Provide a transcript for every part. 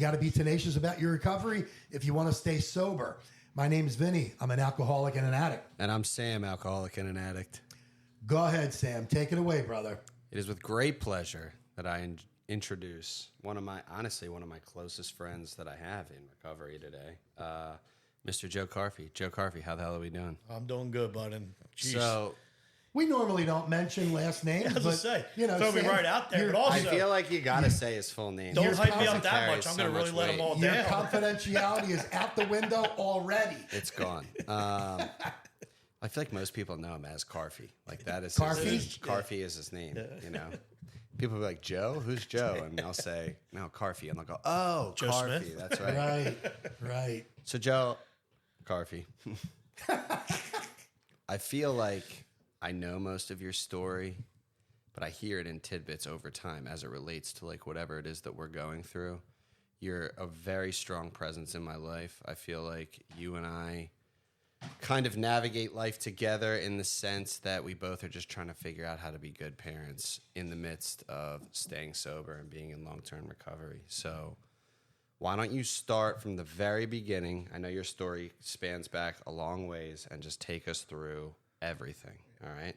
got to be tenacious about your recovery if you want to stay sober. My name's Vinny. I'm an alcoholic and an addict. And I'm Sam, alcoholic and an addict. Go ahead, Sam. Take it away, brother. It is with great pleasure that I introduce one of my closest friends that I have in recovery today, Mr. Joe Carfi. Joe Carfi, how the hell are we doing? I'm doing good, bud. And geez. So we normally don't mention last names, but say, you know, throw me right out there. But also, I feel like you got to say his full name. don't Your hype me up that carries much. I'm so going to really much let them weight. all your down. confidentiality is out the window already. It's gone. I feel like most people know him as Carfi. Like that is Carfi? Carfi is his name. You know, people will be like, Joe, who's Joe? And they'll say, no, Carfi, and they'll go, oh, Joe Carfi. Smith? That's right. Right, right. So Joe, Carfi, I feel like I know most of your story, but I hear it in tidbits over time as it relates to like whatever it is that we're going through. You're a very strong presence in my life. I feel like you and I kind of navigate life together in the sense that we both are just trying to figure out how to be good parents in the midst of staying sober and being in long-term recovery. So why don't you start from the very beginning? I know your story spans back a long ways, and just take us through everything. All right?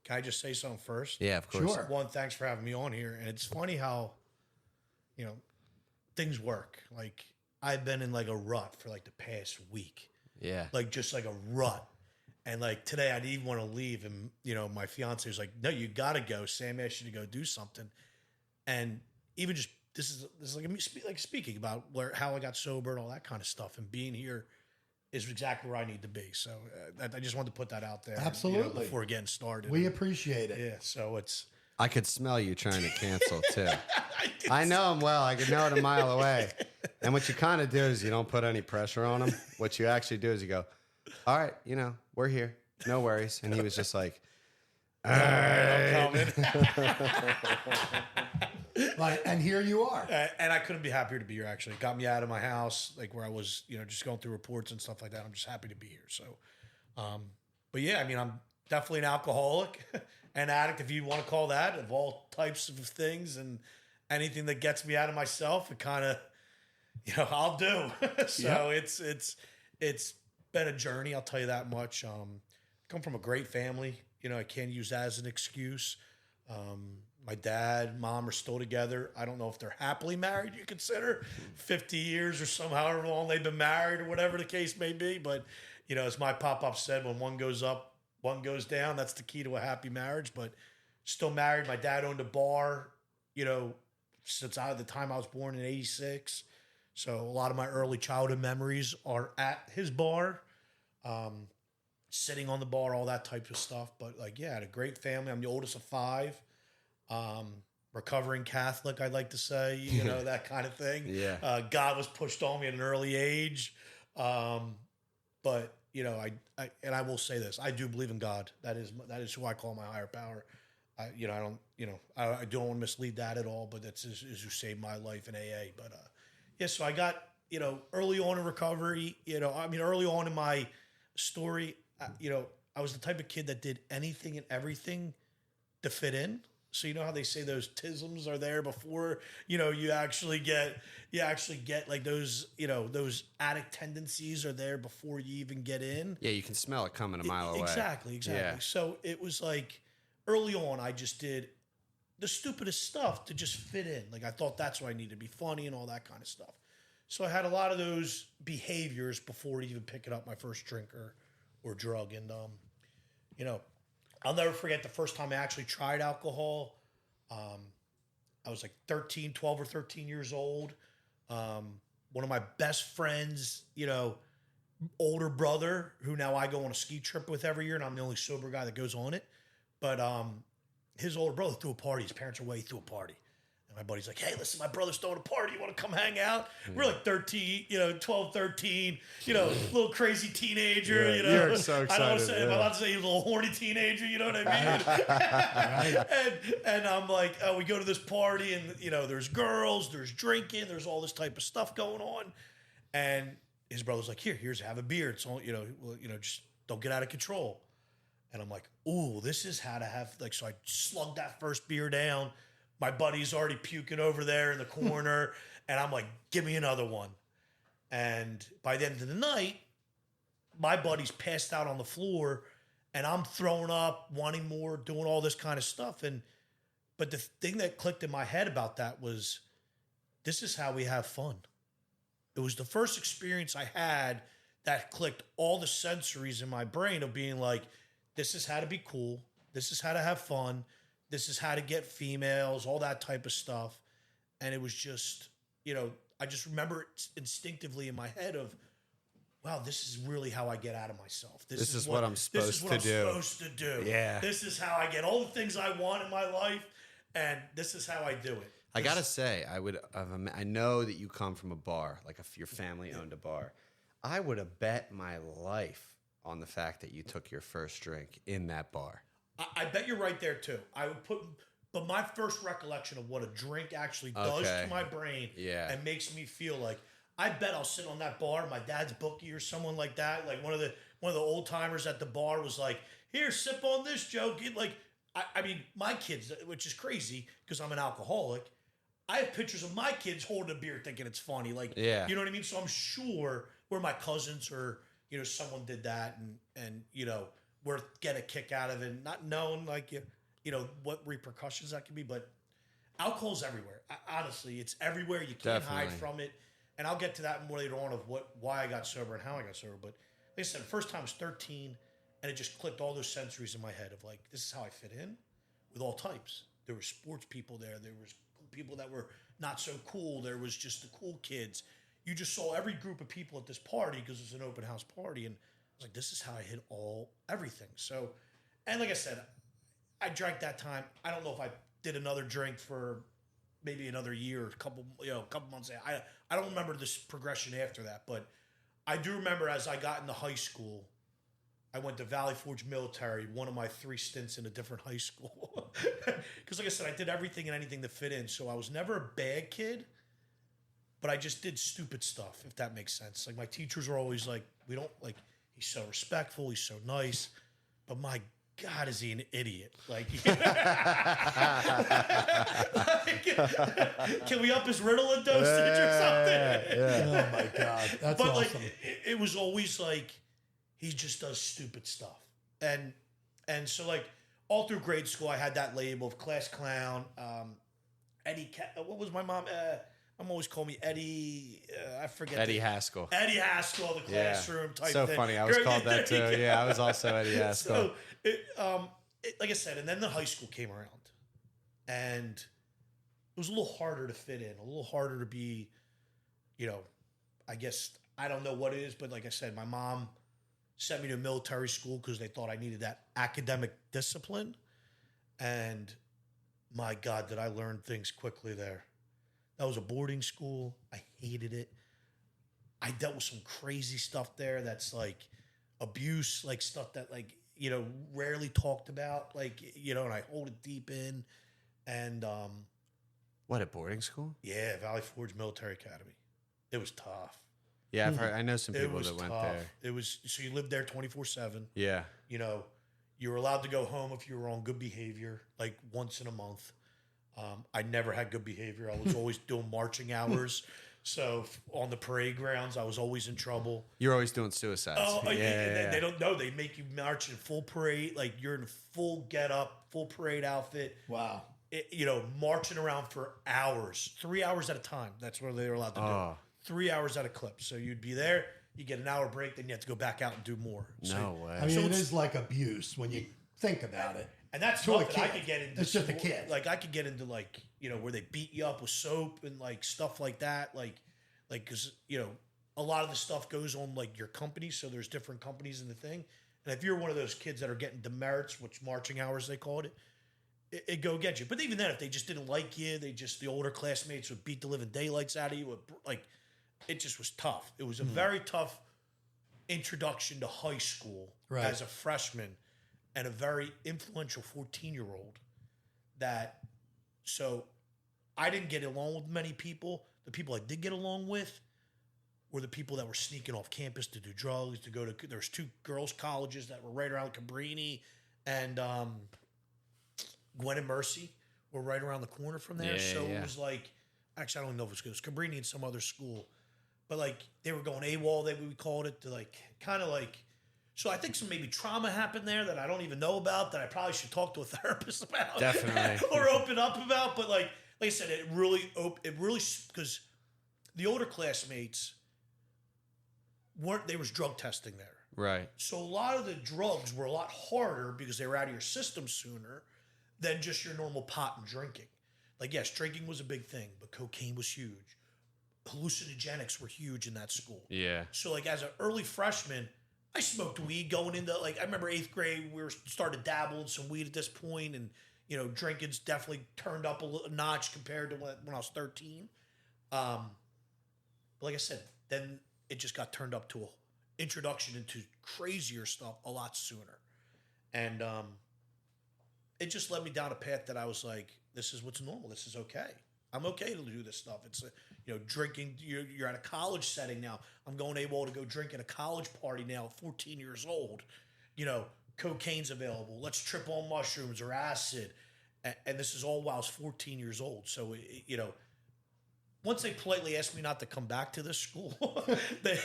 Can I just say something first? Yeah, of course. Sure. One, thanks for having me on here. And it's funny how, you know, things work. Like, I've been in like a rut for like the past week. Yeah. Like, just like a rut. And like today, I didn't even want to leave. And, you know, my fiance was like, no, you got to go. Sam asked you to go do something. And even just, this is like me speaking about how I got sober and all that kind of stuff. And being here is exactly where I need to be. So I just wanted to put that out there. Absolutely. You know, before getting started. We appreciate it. Yeah. So it's. I could smell you trying to cancel, too. I know him well. I could know it a mile away. And what you kind of do is you don't put any pressure on him. What you actually do is you go, all right, you know, we're here. No worries. And he was just like, all right. I'm coming. Like, and here you are. And I couldn't be happier to be here, actually. It got me out of my house, like where I was, you know, just going through reports and stuff like that. I'm just happy to be here. So, but yeah, I mean, I'm definitely an alcoholic, an addict, if you want to call that, of all types of things, and anything that gets me out of myself, it kind of, you know, I'll do. So it's been a journey, I'll tell you that much. Come from a great family. You know, I can't use that as an excuse. My dad, mom are still together. I don't know if they're happily married, you consider 50 years or some, however long they've been married or whatever the case may be. But, you know, as my pop-up said, when one goes up, one goes down. That's the key to a happy marriage. But still married. My dad owned a bar, you know, since out of the time I was born in 86. So a lot of my early childhood memories are at his bar, sitting on the bar, all that type of stuff. But like, yeah, I had a great family. I'm the oldest of 5. Recovering Catholic, I'd like to say, you know, that kind of thing. Yeah. God was pushed on me at an early age. But, you know, I will say this, I do believe in God. That is who I call my higher power. I don't want to mislead that at all, but that's is who saved my life in AA. But, yeah, so I got, you know, early on in recovery, you know, I mean, early on in my story, you know, I was the type of kid that did anything and everything to fit in. So you know how they say those tisms are there before, you know, you actually get like those, you know, those addict tendencies are there before you even get in. Yeah, you can smell it coming a mile away. Exactly. Yeah. So it was like early on, I just did the stupidest stuff to just fit in. Like I thought that's why I needed to be funny and all that kind of stuff. So I had a lot of those behaviors before even picking up my first drink or drug. And, you know, I'll never forget the first time I actually tried alcohol. I was like 12 or 13 years old. One of my best friends, you know, older brother, who now I go on a ski trip with every year, and I'm the only sober guy that goes on it. But his older brother threw a party. His parents were away, he threw a party. And my buddy's like, hey, listen, my brother's throwing a party. You want to come hang out? We're like 13, you know, 12, 13, you know, little crazy teenager, Yeah, you know. you're so excited. I don't want to say, yeah. I'm allowed to say he was a little horny teenager, you know what I mean? and I'm like, we go to this party and, you know, there's girls, there's drinking, there's all this type of stuff going on. And his brother's like, here's have a beer. It's all, you know, just don't get out of control. And I'm like, ooh, this is how to have, like, so I slugged that first beer down, My buddy's already puking over there in the corner, and I'm like, give me another one. And by the end of the night, my buddy's passed out on the floor, and I'm throwing up, wanting more, doing all this kind of stuff. But the thing that clicked in my head about that was, this is how we have fun. It was the first experience I had that clicked all the sensories in my brain of being like, this is how to be cool. This is how to have fun. This is how to get females, all that type of stuff. And it was just, I just remember it instinctively in my head of, wow, this is really how I get out of myself. This is what I'm supposed to do. Yeah. This is how I get all the things I want in my life, and this is how I do it. I gotta say, I know that you come from a bar, like if your family owned a bar. I would have bet my life on the fact that you took your first drink in that bar. I bet you're right there too. But my first recollection of what a drink actually does to my brain and makes me feel like, I bet I'll sit on that bar, my dad's bookie or someone like that. Like one of the old timers at the bar was like, "Here, sip on this, Joe." Like, I mean, my kids, which is crazy because I'm an alcoholic. I have pictures of my kids holding a beer, thinking it's funny. Like, you know what I mean? So I'm sure where my cousins or someone did that, and we're getting a kick out of it, not knowing like what repercussions that can be. But alcohol's everywhere. Honestly, it's everywhere. You can't hide from it. And I'll get to that more later on of why I got sober and how I got sober. But like I said, the first time I was 13, and it just clicked all those sensories in my head of like, this is how I fit in with all types. There were sports people there. There was people that were not so cool. There was just the cool kids. You just saw every group of people at this party because it was an open house party. And I was like, this is how I hit everything. So, and like I said, I drank that time. I don't know if I did another drink for maybe another year, a couple months. I don't remember this progression after that, but I do remember as I got into high school, I went to Valley Forge Military, one of my 3 stints in a different high school. Because like I said, I did everything and anything to fit in. So I was never a bad kid, but I just did stupid stuff, if that makes sense. Like my teachers were always like, he's so respectful, he's so nice, but my God, is he an idiot? Like, can we up his Ritalin dosage or something? Oh my God, that's awesome. Like, it was always like he just does stupid stuff, and so like all through grade school, I had that label of class clown. Eddie, what was my mom? I'm always calling me Eddie. I forget. Eddie Haskell. Eddie Haskell, the classroom type so thing. So funny. I was called that too. Yeah, I was also Eddie Haskell. So, like I said, and then the high school came around, and it was a little harder to fit in, a little harder to be, I guess, I don't know what it is, but like I said, my mom sent me to military school because they thought I needed that academic discipline, and my God, did I learn things quickly there. That was a boarding school. I hated it. I dealt with some crazy stuff there that's like abuse, like stuff that like, rarely talked about, like, and I hold it deep in. And what, at boarding school? Yeah, Valley Forge Military Academy. It was tough. Yeah, I've heard, I know some people that went there. It was, so you lived there 24/7. Yeah. You were allowed to go home if you were on good behavior, like once in a month. I never had good behavior. I was always doing marching hours. So on the parade grounds, I was always in trouble. You're always doing suicides. Oh, yeah. They don't know. They make you march in full parade. Like you're in full get up, full parade outfit. Wow. Marching around for hours, 3 hours at a time. That's what they were allowed to do. 3 hours at a clip. So you'd be there, you get an hour break, then you have to go back out and do more. No way. I mean, it is like abuse when you think about it. And that's stuff that I could get into. It's just a kid. Like I could get into like, where they beat you up with soap and like stuff like that. Like, cause a lot of the stuff goes on like your company. So there's different companies in the thing. And if you're one of those kids that are getting demerits, which marching hours, they called it go get you. But even then, if they just didn't like you, the older classmates would beat the living daylights out of you. Like, it just was tough. It was a very tough introduction to high school as a freshman. And a very influential 14-year-old so I didn't get along with many people. The people I did get along with were the people that were sneaking off campus to do drugs, there's 2 girls' colleges that were right around Cabrini, and Gwen and Mercy were right around the corner from there. Yeah, So yeah. it was like, actually, I don't know if it was Cabrini and some other school, but like they were going AWOL, we called it, to like kind of like. So I think some maybe trauma happened there that I don't even know about, that I probably should talk to a therapist about. Definitely. Or open up about. But like I said, it really, because the older classmates there was drug testing there. Right. So a lot of the drugs were a lot harder because they were out of your system sooner than just your normal pot and drinking. Like, yes, drinking was a big thing, but cocaine was huge. Hallucinogenics were huge in that school. Yeah. So like as an early freshman, I smoked weed going into, like, I remember 8th grade, we were started dabbling some weed at this point, and, you know, drinking's definitely turned up a notch compared to when I was 13. But like I said, then it just got turned up to an introduction into crazier stuff a lot sooner. And it just led me down a path that I was like, this is what's normal. This is okay. I'm okay to do this stuff. It's, you know, drinking. You're at a college setting now. I'm going AWOL to go drink at a college party now at 14 years old. You know, cocaine's available. Let's trip on mushrooms or acid. And this is all while I was 14 years old. So, you know, once they politely asked me not to come back to this school, they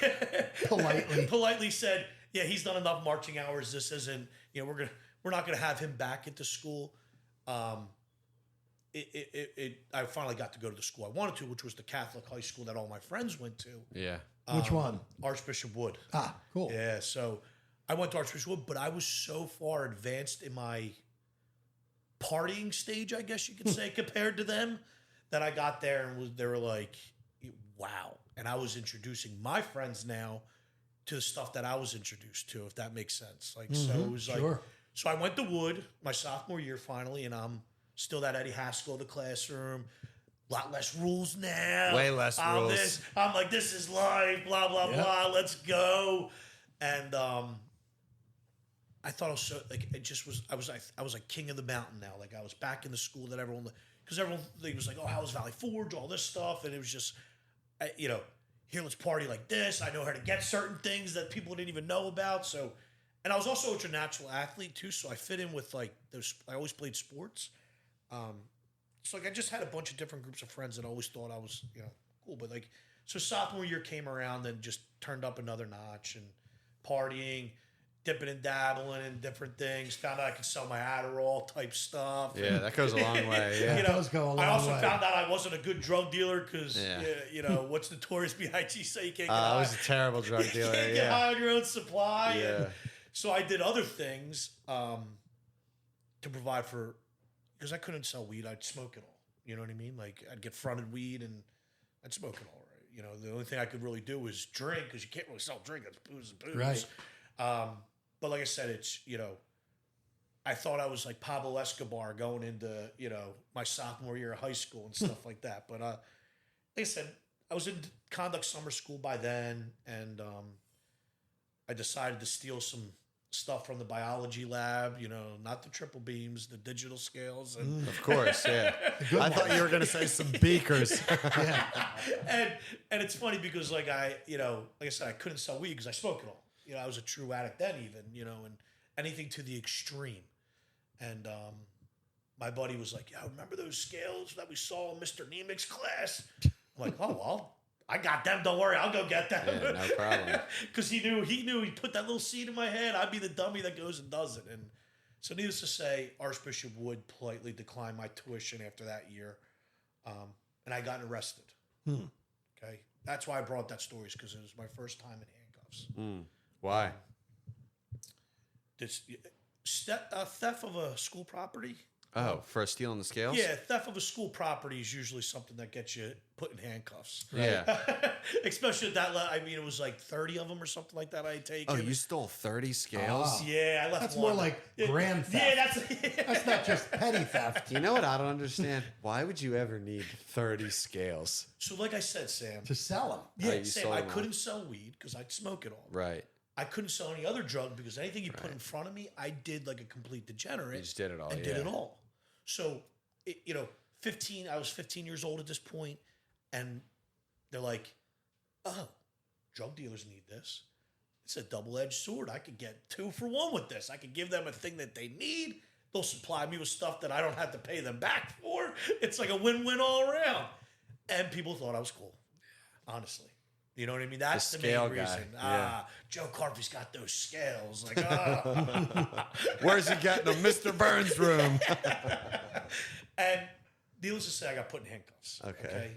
politely said, yeah, he's done enough marching hours. This isn't, you know, we're not going to have him back at the school. I finally got to go to the school I wanted to, which was the Catholic high school that all my friends went to. Yeah. Which one? Archbishop Wood. Ah, cool. Yeah, so I went to Archbishop Wood, but I was so far advanced in my partying stage, I guess you could say, compared to them, that I got there and they were like, wow. And I was introducing my friends now to the stuff that I was introduced to, if that makes sense. Like, so it was like, Sure. so I went to Wood my sophomore year finally, and I'm still that Eddie Haskell of the classroom. A lot less rules now. Way less rules. I'm like, this is life, blah, blah, blah, let's go. And I thought I was so, like, it just was, I was like king of the mountain now. Like, I was back in the school that everyone, because everyone was like, oh, how was Valley Forge, all this stuff. And it was just, you know, here, let's party like this. I know how to get certain things that people didn't even know about. So, and I was also a natural athlete too. So I fit in with like those, I always played sports. So like I just had a bunch of different groups of friends that always thought I was, you know, cool. But like, so sophomore year came around and just turned up another notch and partying, dipping and dabbling in different things. Found out I could sell my Adderall type stuff. Yeah, that goes a long way. Yeah. You know, does go a long I also way. found out I wasn't a good drug dealer because, Yeah. you know, what's notorious B.I.G. say you can't get I high. was a terrible drug You dealer. can't get high on your own supply. Yeah. And so I did other things to provide for, because I couldn't sell weed. I'd smoke it all. You know what I mean? Like, I'd get fronted weed and I'd smoke it all, right? You know, the only thing I could really do was drink, because you can't really sell drink. It's booze and booze. Right. But like I said, it's, you know, I thought I was like Pablo Escobar going into, you know, my sophomore year of high school and stuff like that. But like I said, I was in conduct summer school by then, and I decided to steal some stuff from the biology lab, you know, not the triple beams, the digital scales. And Of course, yeah. I thought you were going to say some beakers. and it's funny because like you know, like I said, I couldn't sell weed because I smoked it all. You know, I was a true addict then even, you know, and anything to the extreme. And my buddy was like, "Yeah, remember those scales that we saw in Mr. Nemec's class?" I'm like, "Oh, well, I got them. Don't worry, I'll go get them." Yeah, no problem. Because he knew he put that little seed in my head. I'd be the dummy that goes and does it. And so, needless to say, Archbishop Wood politely declined my tuition after that year, and I got arrested. Okay, that's why I brought that story, is because it was my first time in handcuffs. Why? This theft of a school property. Oh, for stealing the scales? Yeah, theft of a school property is usually something that gets you put in handcuffs. Yeah. Especially at that level. I mean, it was like 30 of them or something like that I had taken. Oh, you stole 30 scales? Yeah, I left That's one. more like grand theft. Yeah, That's not just petty theft. You know what I don't understand? Why would you ever need 30 scales? So like I said, Sam. To sell them. Yeah, you Sam, sold I them all. couldn't sell weed because I'd smoke it all. Right. I couldn't sell any other drug because anything you put in front of me, I did like a complete degenerate. You just did it all, And did yeah. it all. So, you know, I was 15 years old at this point, and they're like, "Oh, drug dealers need this. It's a double-edged sword. I could get 2 for 1 with this. I could give them a thing that they need They'll supply me with stuff that I don't have to pay them back for. It's like a win-win all around. And people thought I was cool, honestly. You know what I mean? That's the main reason. Joe Carfi's got those scales. Like, Where's he getting them? Mr. Burns' room. And needless to say, I got put in handcuffs. Okay.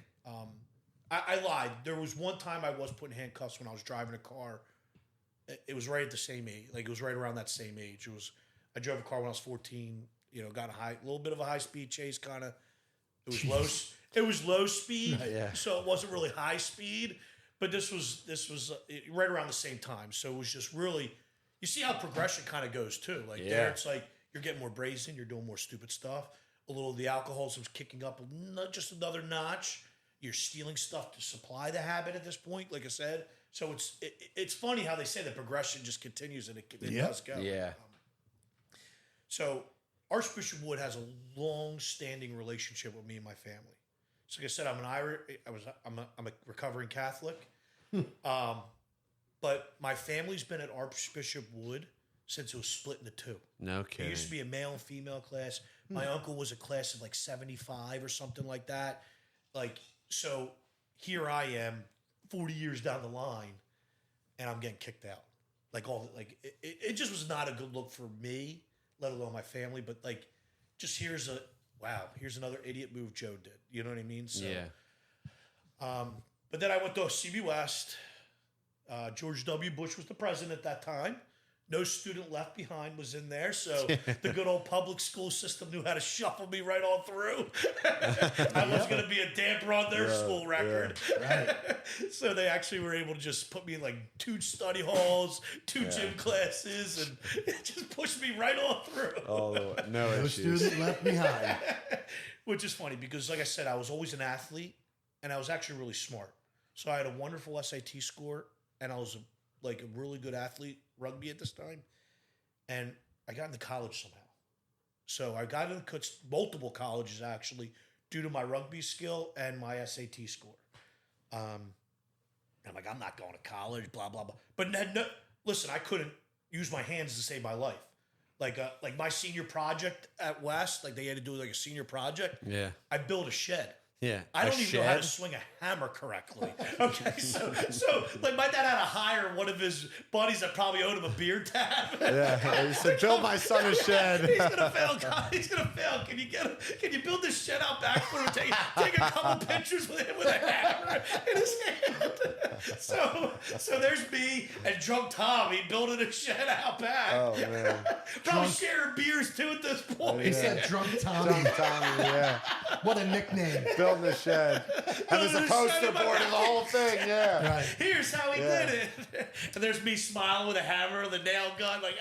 I lied. There was one time I was put in handcuffs when I was driving a car. It was right at the same age. Like, it was right around that same age. I drove a car when I was 14. You know, got a little bit of a high speed chase, kind of. It was low. It was low speed, so it wasn't really high speed. But this was right around the same time. So it was just really, you see how progression kind of goes too. Like there, it's like you're getting more brazen, you're doing more stupid stuff. A little of the alcoholism's kicking up just another notch. You're stealing stuff to supply the habit at this point, like I said. So it's funny how they say the progression just continues and it does go. Yeah. So Archbishop Wood has a long-standing relationship with me and my family. So like I said, I'm a recovering Catholic, but my family's been at Archbishop Wood since it was split into two. No kidding. It used to be a male and female class. My uncle was a class of like 75 or something like that. Like, so here I am 40 years down the line and I'm getting kicked out. Like it just was not a good look for me, let alone my family. But like, just here's another idiot move Joe did. You know what I mean? So, but then I went to CB West. George W. Bush was the president at that time. No student left behind was in there. So the good old public school system knew how to shuffle me right on through. I was going to be a damper on their school record. Right. So they actually were able to just put me in like 2 study halls, 2 gym classes, and it just pushed me right on through. Oh, no issues. student left behind. Which is funny because, like I said, I was always an athlete and I was actually really smart. So I had a wonderful SAT score and I was a really good athlete, rugby at this time. And I got into college somehow. So I got into multiple colleges actually due to my rugby skill and my SAT score. I'm like, I'm not going to college, blah, blah, blah. But listen, I couldn't use my hands to save my life. Like my senior project at West, like they had to do like a senior project. Yeah. I built a shed. Yeah. I don't even know how to swing a hammer correctly. Okay, so like my dad had to hire one of his buddies that probably owed him a beer tab. Yeah, he said, build my son a shed. He's gonna fail, God. He's gonna fail. Can you build this shed out back for him? Take a couple pictures with him with a hammer in his hand. So there's me and drunk Tommy building a shed out back. Oh man. Probably sharing beers too at this point. He said drunk Tommy. Drunk Tommy, yeah. What a nickname. Building a shed. And there's a poster board and the whole thing, yeah. Right. Here's how he did it. And there's me smiling with a hammer and the nail gun, like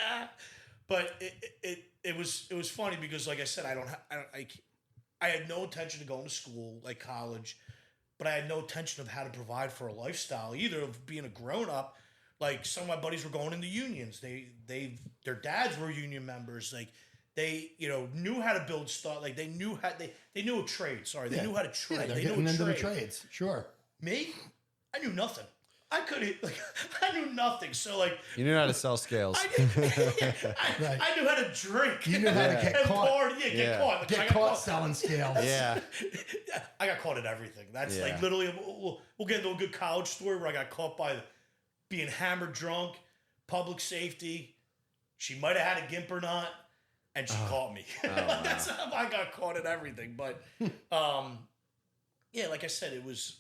But it was funny because, like I said, I had no intention of going to school, like college, but I had no intention of how to provide for a lifestyle either of being a grown up. Like some of my buddies were going into unions. Their dads were union members. Like they, knew how to build stuff. Like they knew a trade. Sorry, they knew how to trade. Yeah, they're they getting knew a into trade. the trades. Sure. Me, I knew nothing. I knew nothing. So like, You knew how to sell scales. I knew how to drink. You knew how to get and caught. party. Get caught. Like, Get caught selling scales. Yeah. I got caught at everything. That's Yeah. like literally. We'll get into a good college story where I got caught by being hammered drunk, public safety. She might have had a gimp or not, and she caught me. That's how I got caught at everything. But yeah, like I said, it was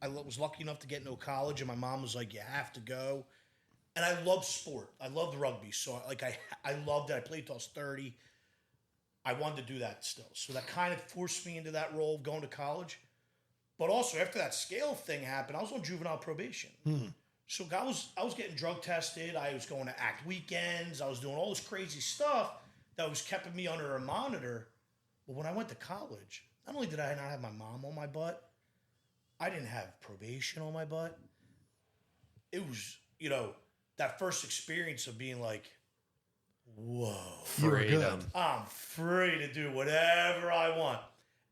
I was lucky enough to get into college, and my mom was like, "You have to go." And I love sport. I loved rugby, so I loved it. I played till I was 30. I wanted to do that still, so that kind of forced me into that role of going to college. But also after that scale thing happened, I was on juvenile probation. So I was getting drug tested. I was going to act weekends. I was doing all this crazy stuff that was keeping me under a monitor. But when I went to college, not only did I not have my mom on my butt, I didn't have probation on my butt. It was, that first experience of being like, whoa. You were good. I'm free to do whatever I want.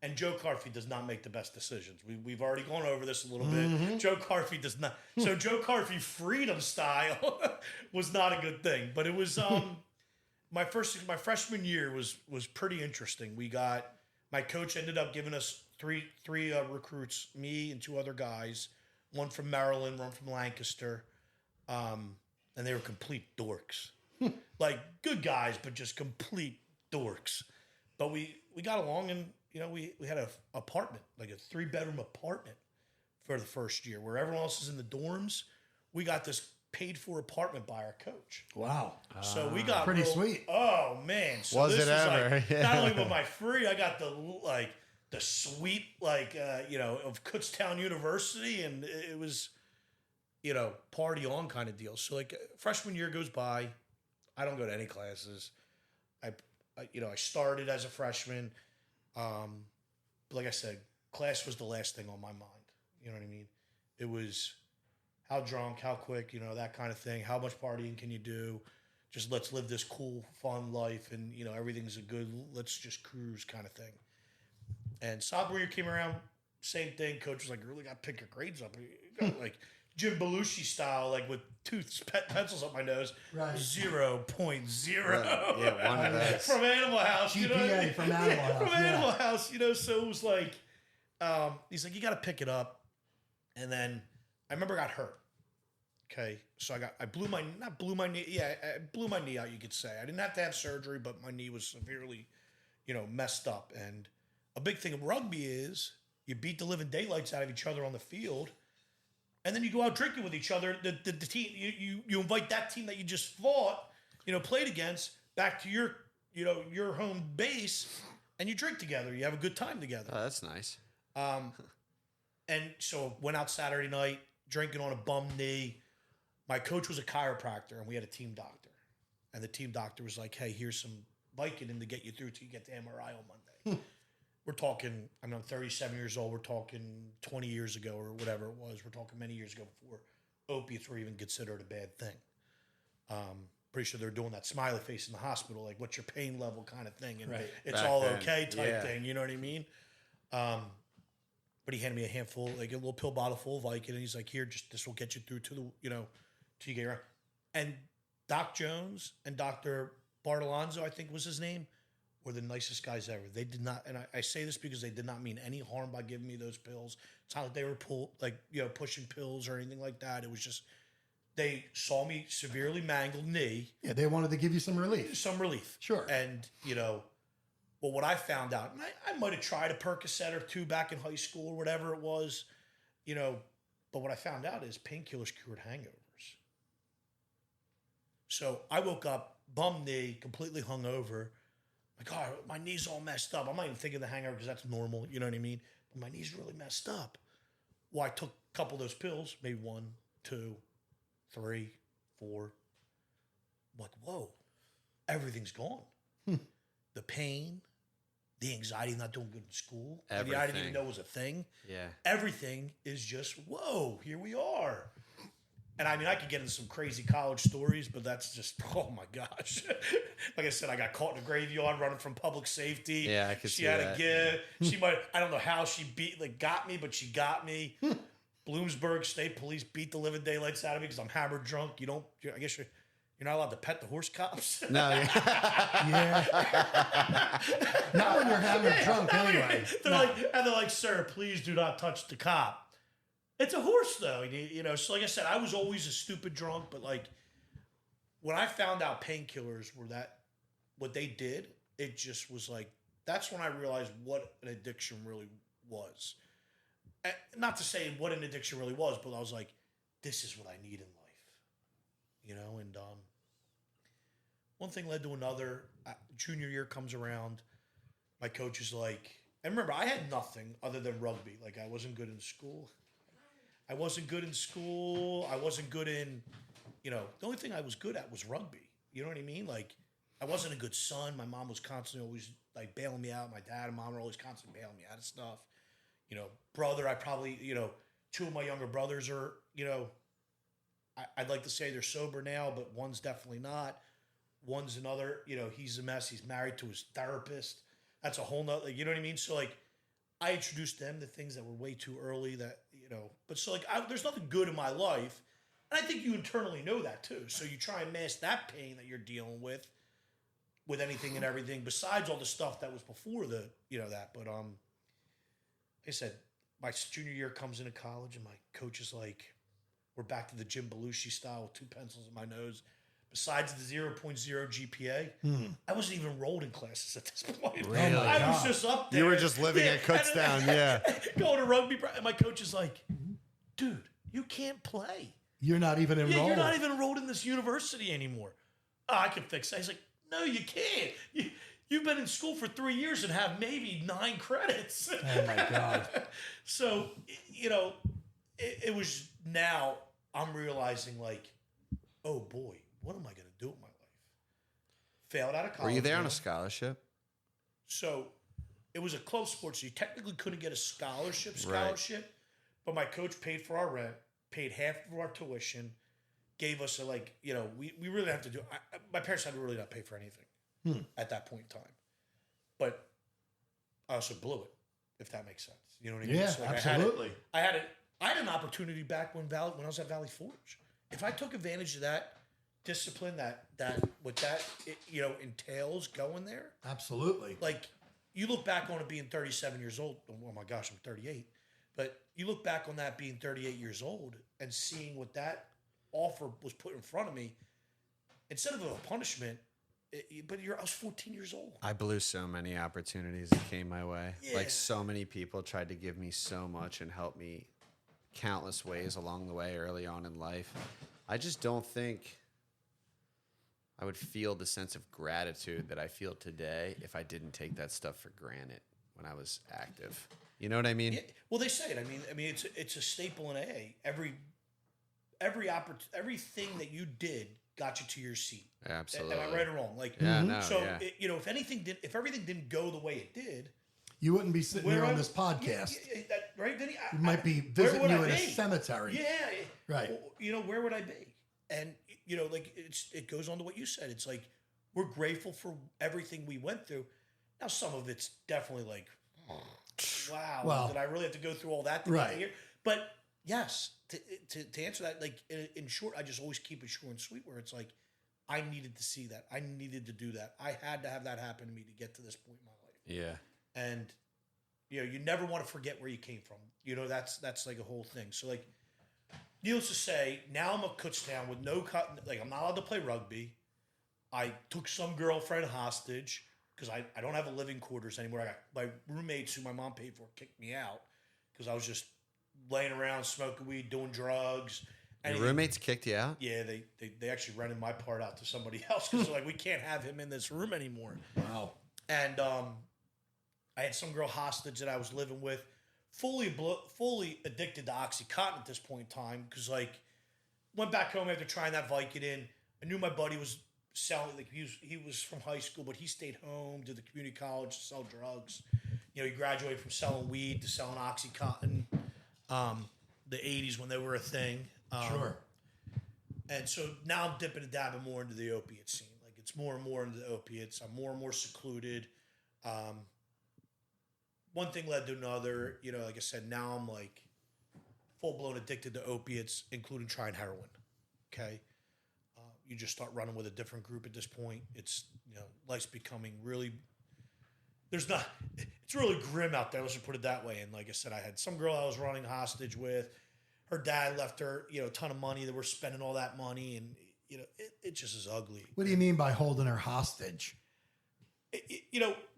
And Joe Carfi does not make the best decisions. We've already gone over this a little bit. Joe Carfi does not. So Joe Carfi freedom style was not a good thing. But it was, my freshman year was pretty interesting. My coach ended up giving us three recruits, me and two other guys, one from Maryland, one from Lancaster, and they were complete dorks, like good guys, but just complete dorks. But we got along, and we had a apartment, like a 3-bedroom apartment for the first year, where everyone else is in the dorms. We got this paid for apartment by our coach. Wow. So we got Pretty sweet. Oh man. So Was this it was ever? like, Yeah. not only with my free, I got the suite of Kutztown University, and it was party on kind of deal. So like freshman year goes by, I don't go to any classes. I started as a freshman. But like I said, class was the last thing on my mind. You know what I mean? It was how drunk, how quick, that kind of thing. How much partying can you do? Just let's live this cool, fun life, and everything's let's just cruise kind of thing. And sophomore year came around, same thing. Coach was like, "You really got to pick your grades up." You got, like Jim Belushi style, like with two pencils up my nose. Right. 0.0. Yeah, one of those. From Animal House. GPA You know what I mean? from Animal House. From yeah. Animal House. So it was like, he's like, "You got to pick it up." And then I remember I got hurt. Okay, so I blew my knee. Yeah, I blew my knee out. You could say I didn't have to have surgery, but my knee was severely, messed up. And a big thing of rugby is you beat the living daylights out of each other on the field, and then you go out drinking with each other. The team you invite that team that you just fought, played against, back to your home base, and you drink together. You have a good time together. Oh, that's nice. And so went out Saturday night drinking on a bum knee. My coach was a chiropractor, and we had a team doctor. And the team doctor was like, "Hey, here's some Vicodin to get you through till you get the MRI on Monday." We're talking, I'm 37 years old. We're talking 20 years ago or whatever it was. We're talking many years ago before opiates were even considered a bad thing. Pretty sure they're doing that smiley face in the hospital, like, what's your pain level kind of thing. And Right. it's Back all then. okay type Yeah. thing. You know what I mean? But he handed me a handful, like a little pill bottle full of Vicodin, and he's like, "Here, this will get you through to the, till you get around." And Doc Jones and Dr. Bartolonzo, I think was his name, were the nicest guys ever. They did not, and I say this because they did not mean any harm by giving me those pills. It's not like they were pushing pills or anything like that. It was just, they saw me severely mangled knee, Yeah, they wanted to give you some relief. some relief. Sure. And, well, what I found out, and I might have tried a Percocet or two back in high school or whatever it was, but what I found out is painkillers cured hangovers. So I woke up, bum knee, completely hungover. Like, oh, my knee's all messed up. I'm not even thinking of the hangover because that's normal, you know what I mean? But my knee's really messed up. Well, I took a couple of those pills, maybe 1, 2, 3, 4. I'm like, whoa, everything's gone. The pain, the anxiety of not doing good in school, the idea I didn't even Everything. know was a thing. Yeah. Everything is just, whoa, here we are. And I could get into some crazy college stories, but that's just, oh my gosh. Like I said, I got caught in a graveyard running from public safety. Yeah, I could She see had that. a give. I don't know how she got me, but she got me. Bloomsburg State Police beat the living daylights out of me because I'm hammered drunk. I guess you're not allowed to pet the horse cops. No, yeah. Yeah. Not when you're having drunk anyway. They're like, "Sir, please do not touch the cop." It's a horse, though. So like I said, I was always a stupid drunk, but like when I found out painkillers were what they did, it just was like, that's when I realized what an addiction really was. And not to say what an addiction really was, but I was like, this is what I need in life. And one thing led to another. Junior year comes around. My coach is like, and remember, I had nothing other than rugby. Like, I wasn't good in school. I wasn't good in, the only thing I was good at was rugby. You know what I mean? Like, I wasn't a good son. My mom was constantly always like bailing me out. My dad and mom were always constantly bailing me out of stuff. Brother, I probably, two of my younger brothers are, I'd like to say they're sober now, but one's definitely not. One's another, he's a mess. He's married to his therapist. That's a whole nother, you know what I mean? So like, I introduced them to things that were way too early that, but so like, there's nothing good in my life. And I think you internally know that too. So you try and mask that pain that you're dealing with with anything and everything besides all the stuff that was before the, that. But like I said, my junior year comes into college and my coach is like, we're back to the Jim Belushi style with 2 pencils in my nose. Besides the 0.0 GPA, I wasn't even enrolled in classes at this point. Really? I was just up there. You were just living at Kutztown, going to rugby. And my coach is like, dude, you can't play. You're not even enrolled. Yeah, you're not even enrolled in this university anymore. Oh, I can fix that. He's like, no, you can't. You've been in school for 3 years and have maybe 9 credits. Oh, my God. So, it was now I'm realizing like, oh, boy, what am I going to do with my life? Failed out of college. Were you there on a scholarship? So it was a club sport, so you technically couldn't get a scholarship, Right. but my coach paid for our rent, paid half of our tuition, gave us we really didn't have to do. My parents had to really not pay for anything at that point in time, but I also blew it, if that makes sense. You know what I mean? Yeah, So, absolutely. I had an opportunity back when I was at Valley Forge. If I took advantage of that discipline, that entails going there. Absolutely. Like, you look back on it being 37 years old. Oh my gosh, I'm 38. But you look back on that being 38 years old and seeing what that offer was put in front of me, instead of a punishment, I was 14 years old. I blew so many opportunities that came my way. Yeah. Like, so many people tried to give me so much and help me countless ways along the way early on in life. I just don't think I would feel the sense of gratitude that I feel today if I didn't take that stuff for granted when I was active. You know what I mean? Yeah, well, they say it. I mean, it's a staple in AA. Everything that you did got you to your seat. Absolutely. Am I right or wrong? Like, Yeah, no, so yeah. if everything didn't go the way it did, You wouldn't be sitting here on this podcast. Right, Vinny? We might be where visiting would you I in a be? cemetery. Yeah. Right. Where would I be? And, like, it goes on to what you said. It's like, we're grateful for everything we went through. Now, some of it's definitely like, wow, Well, did I really have to go through all that to right. get here? But yes, to answer that, like, in short, I just always keep it short and sweet, where it's like, I needed to see that. I needed to do that. I had to have that happen to me to get to this point in my life. Yeah. And, you never want to forget where you came from. That's like a whole thing. So, like, needless to say, now I'm at Kutztown with no cut. Like, I'm not allowed to play rugby. I took some girlfriend hostage because I don't have a living quarters anymore. I got my roommates who my mom paid for kicked me out because I was just laying around smoking weed, doing drugs. Your roommates kicked you out? Yeah, they actually rented my part out to somebody else because they're like, we can't have him in this room anymore. Wow. And I had some girl hostage that I was living with, fully addicted to OxyContin at this point in time, because, like, went back home after trying that Vicodin. I knew my buddy was selling, like, he was from high school, but he stayed home, did the community college to sell drugs. He graduated from selling weed to selling OxyContin. The 80s when they were a thing. Sure. And so now I'm dipping and dabbing more into the opiate scene. Like, it's more and more into the opiates. I'm more and more secluded. One thing led to another. Like I said, now I'm like full-blown addicted to opiates, including trying heroin. Okay? You just start running with a different group at this point. It's, life's becoming really... It's really grim out there, let's just put it that way. And like I said, I had some girl I was running hostage with. Her dad left her, a ton of money. They were spending all that money, and, it just is ugly. What do you mean by holding her hostage?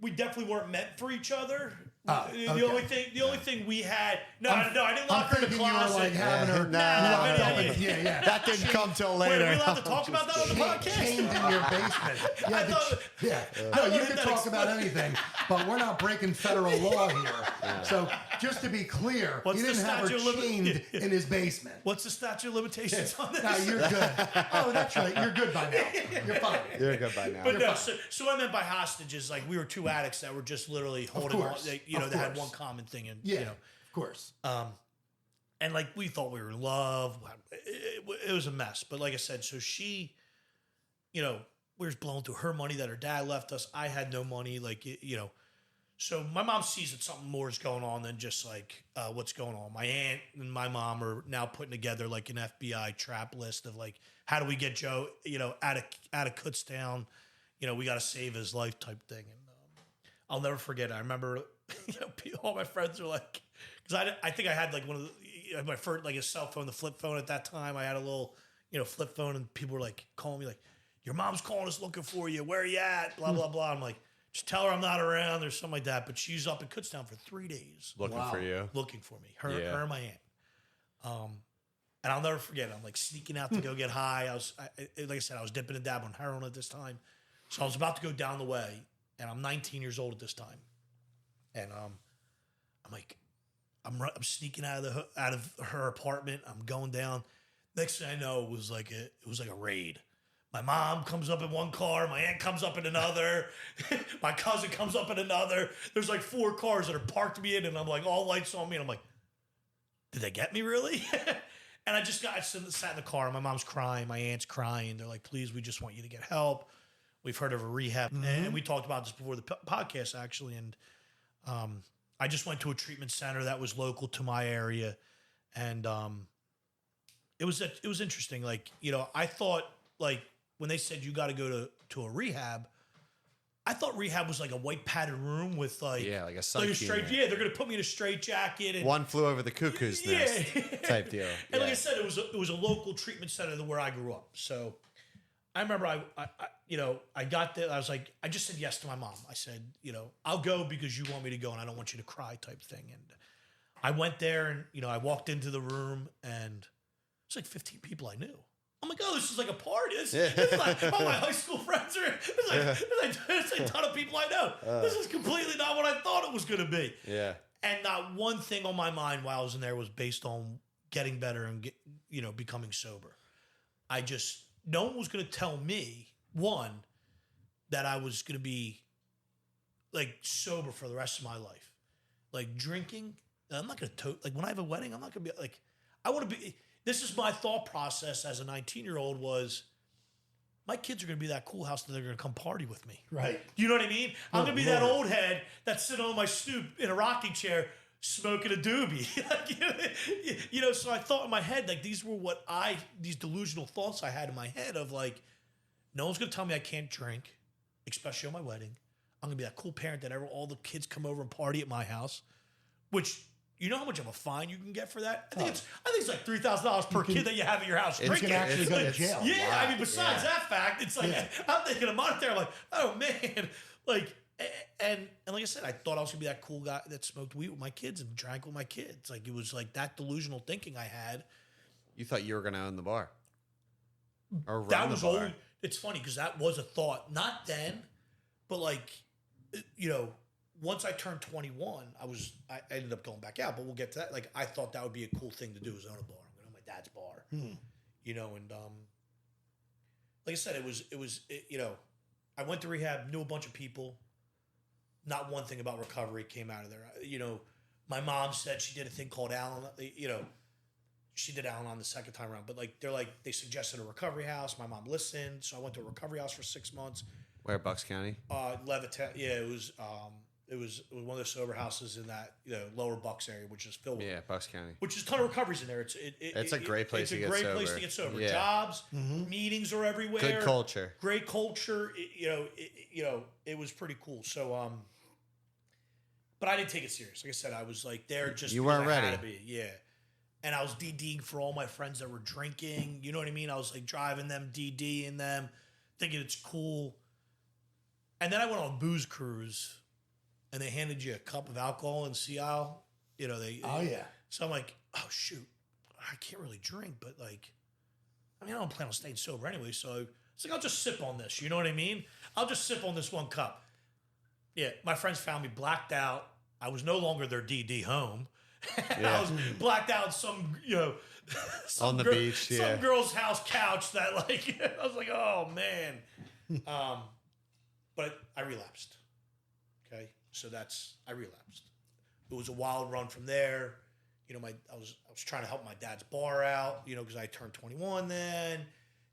We definitely weren't meant for each other. Okay. The only thing we had. No, I didn't lock her in the You were closet. like having her. Yeah. That didn't come till Wait, later. are we allowed to talk about that on the podcast? Chained in your basement. I thought- No, you hit can that talk about anything, but we're not breaking federal law here. So just to be clear, What's you the didn't have her statute of chained in his basement. What's the statute of limitations on this? No, you're good. Oh, that's right. You're good by now. You're fine. You're good by now. But no, so what I meant by hostage is, like, we were two addicts that were just literally holding on. course. They Of had course. one common thing, and Yeah, of course. and like we thought we were in love. It was a mess. But like I said, so she, we were blowing through her money that her dad left us. I had no money, So my mom sees that something more is going on than just like what's going on. My aunt and my mom are now putting together like an FBI trap list of like, how do we get Joe, out of Kutztown, we got to save his life type thing. And I'll never forget. I remember, all my friends were like, because I think I had like one of my first, like a cell phone, the flip phone at that time. I had a little, flip phone, and people were like calling me like, your mom's calling us looking for you. Where are you at? Blah, blah, blah. I'm like, just tell her I'm not around or something like that. But she's up in Kutztown for 3 days. Looking for you. Looking for me. Her and my aunt. And I'll never forget. I'm like sneaking out to go get high. Like I said, I was dipping and dabbing on heroin at this time. So I was about to go down the way, and I'm 19 years old at this time. And I'm like, I'm sneaking out of her apartment. I'm going down. Next thing I know, it was like a raid. My mom comes up in one car. My aunt comes up in another. My cousin comes up in another. There's like 4 cars that are parked me in, and I'm like, all lights on me. And I'm like, did they get me really? And I sat in the car. My mom's crying. My aunt's crying. They're like, please, we just want you to get help. We've heard of a rehab. And we talked about this before the podcast, actually. And I just went to a treatment center that was local to my area. And it was interesting. Like, I thought, like, when they said you got to go to a rehab, I thought rehab was like a white padded room with like like a psych straight. Yeah, they're gonna put me in a straight jacket. And, One flew over the cuckoo's nest type deal. And like I said, it was a local treatment center where I grew up. So I remember I got there. I was like, I just said yes to my mom. I said, I'll go because you want me to go and I don't want you to cry type thing. And I went there and I walked into the room and it's like 15 people I knew. I'm like, oh, this is like a party. This is like all my high school friends are. It's like a ton of people I know. This is completely not what I thought it was going to be. Yeah. And not one thing on my mind while I was in there was based on getting better and becoming sober. No one was going to tell me, one, that I was going to be like sober for the rest of my life. Like drinking, I'm not going to like when I have a wedding, I'm not going to be like, I want to be. This is my thought process as a 19-year-old was, my kids are going to be that cool house that they're going to come party with me. Right. You know what I mean? I'm going to be that old head that's sitting on my stoop in a rocking chair smoking a doobie. So I thought in my head, like these delusional thoughts I had in my head of like, no one's going to tell me I can't drink, especially on my wedding. I'm going to be that cool parent that all the kids come over and party at my house, which... You know how much of a fine you can get for that? I think it's like $3,000 per kid that you have at your house drinking. You can actually go to jail. Yeah, wow. I mean, besides that fact, it's like I'm thinking a month there. I'm like, oh man, like, and like I said, I thought I was gonna be that cool guy that smoked weed with my kids and drank with my kids. Like it was like that delusional thinking I had. You thought you were going to own the bar, or run That the was bar. old. It's funny because that was a thought, not then, but like, once I turned 21, I ended up going back out, but we'll get to that. Like, I thought that would be a cool thing to do is own a bar. I'm going to own my dad's bar, and like I said, it was I went to rehab, knew a bunch of people. Not one thing about recovery came out of there. My mom said she did a thing called Al-Anon. She did Al-Anon the second time around, but they suggested a recovery house. My mom listened, so I went to a recovery house for 6 months. Where, Bucks County? Levittown. Yeah, it was one of those sober houses in that lower Bucks area, which is filled with Bucks County. which is a ton of recoveries in there. It's a great place to get sober. It's a great place to get sober. Yeah. Jobs, meetings are everywhere. Good culture. Great culture. It was pretty cool. So, but I didn't take it serious. Like I said, I was like there just You because weren't I ready. had to be. Yeah. And I was DDing for all my friends that were drinking. You know what I mean? I was like driving them, DDing them, thinking it's cool. And then I went on a booze cruise. And they handed you a cup of alcohol and sea isle, Oh yeah. So I'm like, oh shoot, I can't really drink, but like, I don't plan on staying sober anyway. So it's like I'll just sip on this. You know what I mean? I'll just sip on this one cup. Yeah, my friends found me blacked out. I was no longer their DD home. I was blacked out in some On the beach, some girl's house couch that like I was like, oh man. But I relapsed. Okay. So I relapsed. It was a wild run from there. I was trying to help my dad's bar out, because I turned 21 then.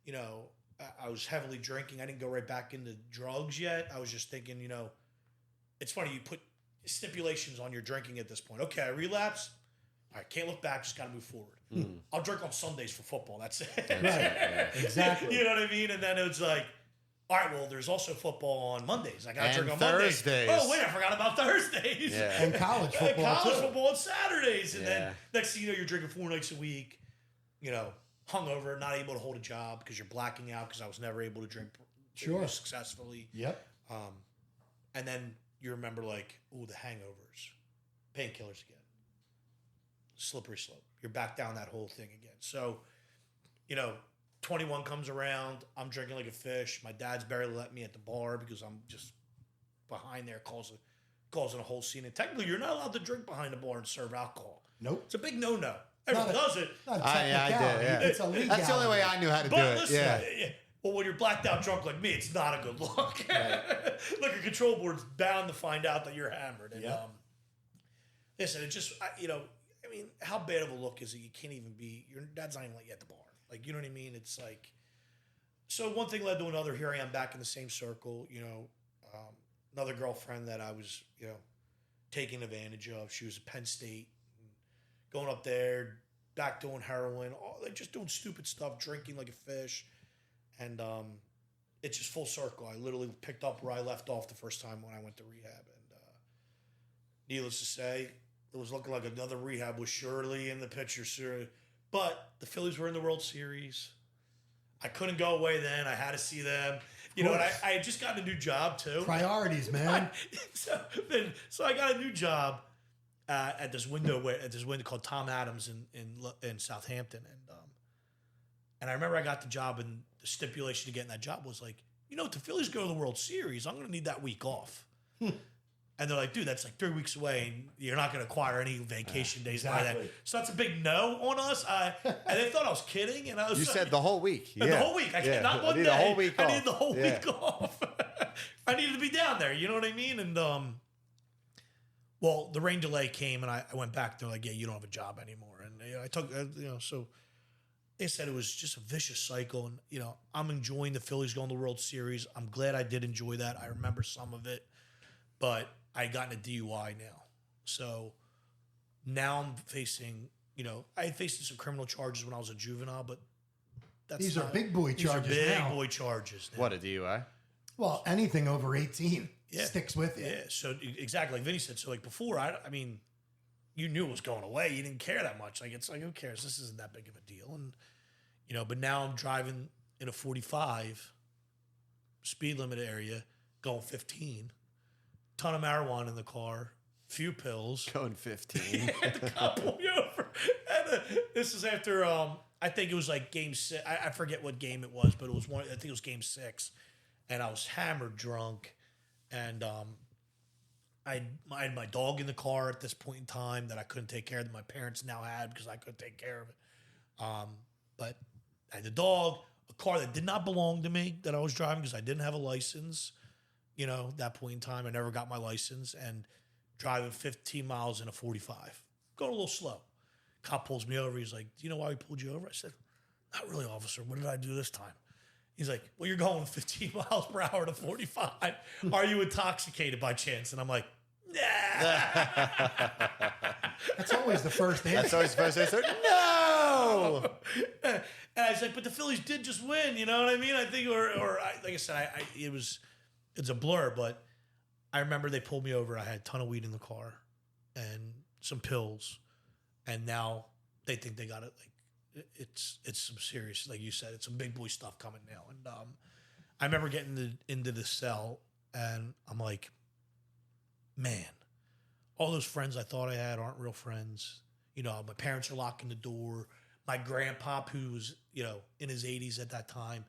I was heavily drinking. I didn't go right back into drugs yet. I was just thinking, it's funny, you put stipulations on your drinking at this point. Okay, I relapse. All right, can't look back, just got to move forward. I'll drink on Sundays for football. That's it. Right. Exactly. You know what I mean? And then it was like, All right, well, there's also football on Mondays. I got to And drink on Thursdays. Mondays. Oh, wait, I forgot about Thursdays. Yeah. And college And football college too. football on Saturdays. And then Yeah. next thing you know, you're drinking 4 nights a week, hungover, not able to hold a job because you're blacking out because I was never able to drink Sure. successfully. Yep. And then you remember the hangovers, painkillers again. Slippery slope. You're back down that whole thing again. So, 21 comes around. I'm drinking like a fish. My dad's barely let me at the bar because I'm just behind there, causing a whole scene. And technically, you're not allowed to drink behind the bar and serve alcohol. Nope. It's a big no-no. Everyone Not a- does it. Not a I did, technicality. yeah. It's a legality. That's the only way I knew how to do But it. listen, Yeah. well, when you're blacked out drunk like me, it's not a good look. Look, a control board's bound to find out that you're hammered. And listen, it just, how bad of a look is it? You can't even be, your dad's not even let you at the bar. Like, you know what I mean? It's like, so one thing led to another. Here I am back in the same circle. Another girlfriend that I was, taking advantage of. She was at Penn State, going up there, back doing heroin, just doing stupid stuff, drinking like a fish. And it's just full circle. I literally picked up where I left off the first time when I went to rehab. And needless to say, it was looking like another rehab was surely in the picture, sir. But the Phillies were in the World Series. I couldn't go away then. I had to see them. And I had just gotten a new job too. Priorities, man. So I got a new job at this window called Tom Adams in Southampton, and I remember I got the job, and the stipulation to get in that job was like, if the Phillies go to the World Series, I'm going to need that week off. And they're like, dude, that's like 3 weeks away, and you're not going to acquire any vacation days by exactly. that. So that's a big no on us. And they thought I was kidding, and I was You like, said the whole week. the whole week. I can't, not one day. I need the whole week I off. needed the whole Yeah. week off. I needed to be down there. You know what I mean? And well, the rain delay came, and I went back. They're like, yeah, you don't have a job anymore. And I took, so they said it was just a vicious cycle. And I'm enjoying the Phillies going to the World Series. I'm glad I did enjoy that. I remember some of it, but I got in a DUI now. So now I'm facing, I had faced some criminal charges when I was a juvenile, but These are big boy charges These are big now. boy charges now. What, a DUI? Well, anything over 18 Yeah. sticks with you. Yeah, so exactly like Vinny said. So like before, I mean, you knew it was going away. You didn't care that much. Like it's like, who cares? This isn't that big of a deal. And but now I'm driving in a 45 speed limit area, going 15, ton of marijuana in the car, few pills. Going 15. The cop pulled me over. And this is after I think it was like game 6. I forget what game it was, but it was one. I think it was game 6, and I was hammered drunk, and I had my dog in the car at this point in time that I couldn't take care of, that my parents now had because I couldn't take care of it. But I had the dog, a car that did not belong to me that I was driving because I didn't have a license. At that point in time, I never got my license, and driving 15 miles in a 45, going a little slow. Cop pulls me over. He's like, "Do you know why we pulled you over?" I said, "Not really, officer. What did I do this time?" He's like, "Well, you're going 15 miles per hour to 45. Are you intoxicated by chance?" And I'm like, "Nah." That's always the first answer. That's always supposed to say, no! And I was like, "But the Phillies did just win." You know what I mean? I think, like I said, it's a blur, but I remember they pulled me over. I had a ton of weed in the car and some pills, and now they think they got it. Like it's some serious, like you said, it's some big boy stuff coming now. And I remember getting into the cell, and I'm like, man, all those friends I thought I had aren't real friends. My parents are locking the door. My grandpa, who was in his 80s at that time,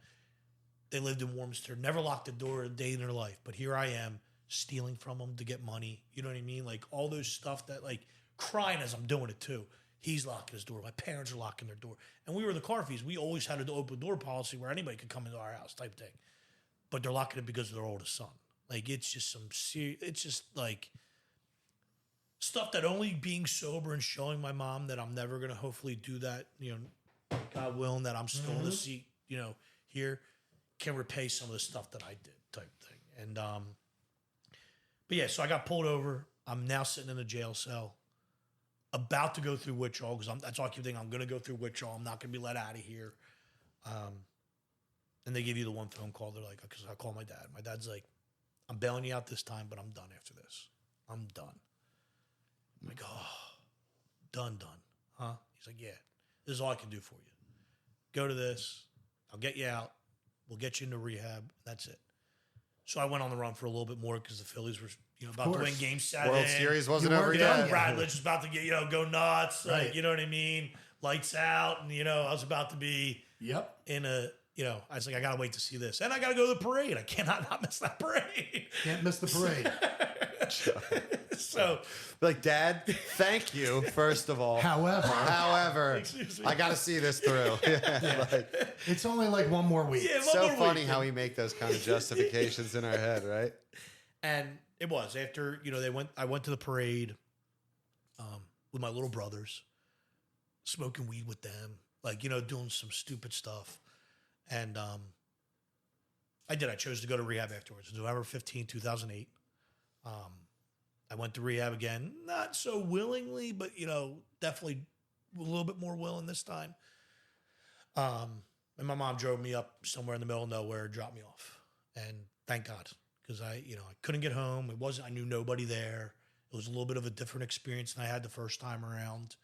they lived in Warminster, never locked the door a day in their life. But here I am, stealing from them to get money. You know what I mean? Like all those stuff that, like, crying as I'm doing it too. He's locking his door. My parents are locking their door. And we were the Carfis. We always had an open door policy where anybody could come into our house type thing. But they're locking it because of their oldest son. Like, it's just it's just like stuff that only being sober and showing my mom that I'm never going to hopefully do that, God willing, that I'm still in the seat, here, can repay some of the stuff that I did type thing. And, but yeah, so I got pulled over. I'm now sitting in a jail cell, about to go through withdrawal, because that's all I keep thinking. I'm going to go through withdrawal. I'm not going to be let out of here. And they give you the one phone call. They're like, because I call my dad. My dad's like, I'm bailing you out this time, but I'm done after this. I'm done. I'm like, oh, done. Huh? He's like, yeah, this is all I can do for you. Go to this. I'll get you out. We'll get you into rehab. That's it. So I went on the run for a little bit more because the Phillies were, about to win Game 7. World Series wasn't You over weren't yet. done yet. Bradley was about to get, go nuts. Right. Like, you know what I mean? Lights out. And, I was about to be Yep. in a, I was like, I got to wait to see this. And I got to go to the parade. I cannot not miss that parade. Can't miss the parade. So, Like, Dad, thank you, first of all. However, excuse me. I got to see this through. Like, it's only like one more week. Yeah, one so more funny week. how we make those kind of justifications in our head, right? And it was after, I went to the parade with my little brothers, smoking weed with them, like, doing some stupid stuff. And I chose to go to rehab afterwards. November 15, 2008. I went to rehab again, not so willingly, but, definitely a little bit more willing this time. And my mom drove me up somewhere in the middle of nowhere, dropped me off. And thank God, because I couldn't get home. I knew nobody there. It was a little bit of a different experience than I had the first time around.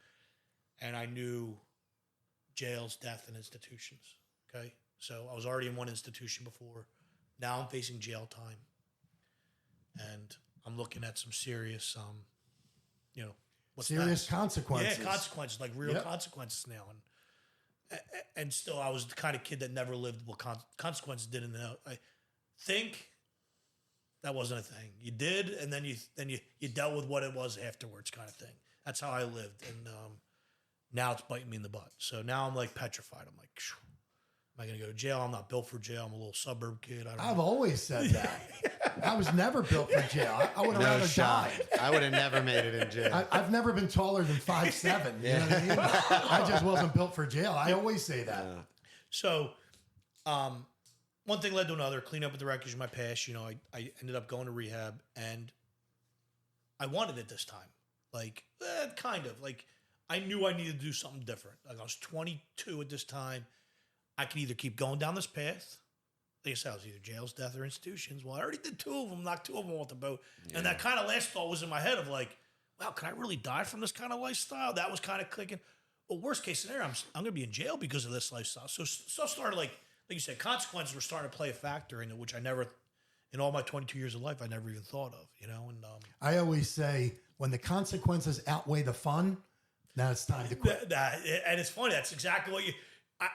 And I knew jails, death, and institutions. Okay. So I was already in one institution before. Now I'm facing jail time. And I'm looking at some serious, Serious consequences. Yeah, consequences, like real Yep. consequences now. And still, I was the kind of kid that never lived what consequences didn't know. I think that wasn't a thing. You did, and then you dealt with what it was afterwards, kind of thing. That's how I lived, and now it's biting me in the butt. So now I'm like petrified. I'm like, phew, am I going to go to jail? I'm not built for jail. I'm a little suburb kid. I've always said that. I was never built for jail. I would have No rather shot. died. I would have never made it in jail. I've never been taller than 5'7". You know what I mean? I just wasn't built for jail. I always say that. So, one thing led to another. Clean up with the wreckage of my past. I ended up going to rehab, and I wanted it this time. Like, kind of. Like, I knew I needed to do something different. Like, I was 22 at this time. I could either keep going down this path. Like I said, I was either jails, death, or institutions. Well, I already did 2 of them, knocked 2 of them off the boat. Yeah. And that kind of last thought was in my head of like, wow, can I really die from this kind of lifestyle? That was kind of clicking. Well, worst case scenario, I'm going to be in jail because of this lifestyle. So started like you said, consequences were starting to play a factor in it, which I never, in all my 22 years of life, I never even thought of, And I always say when the consequences outweigh the fun, now it's time to quit. And it's funny. That's exactly what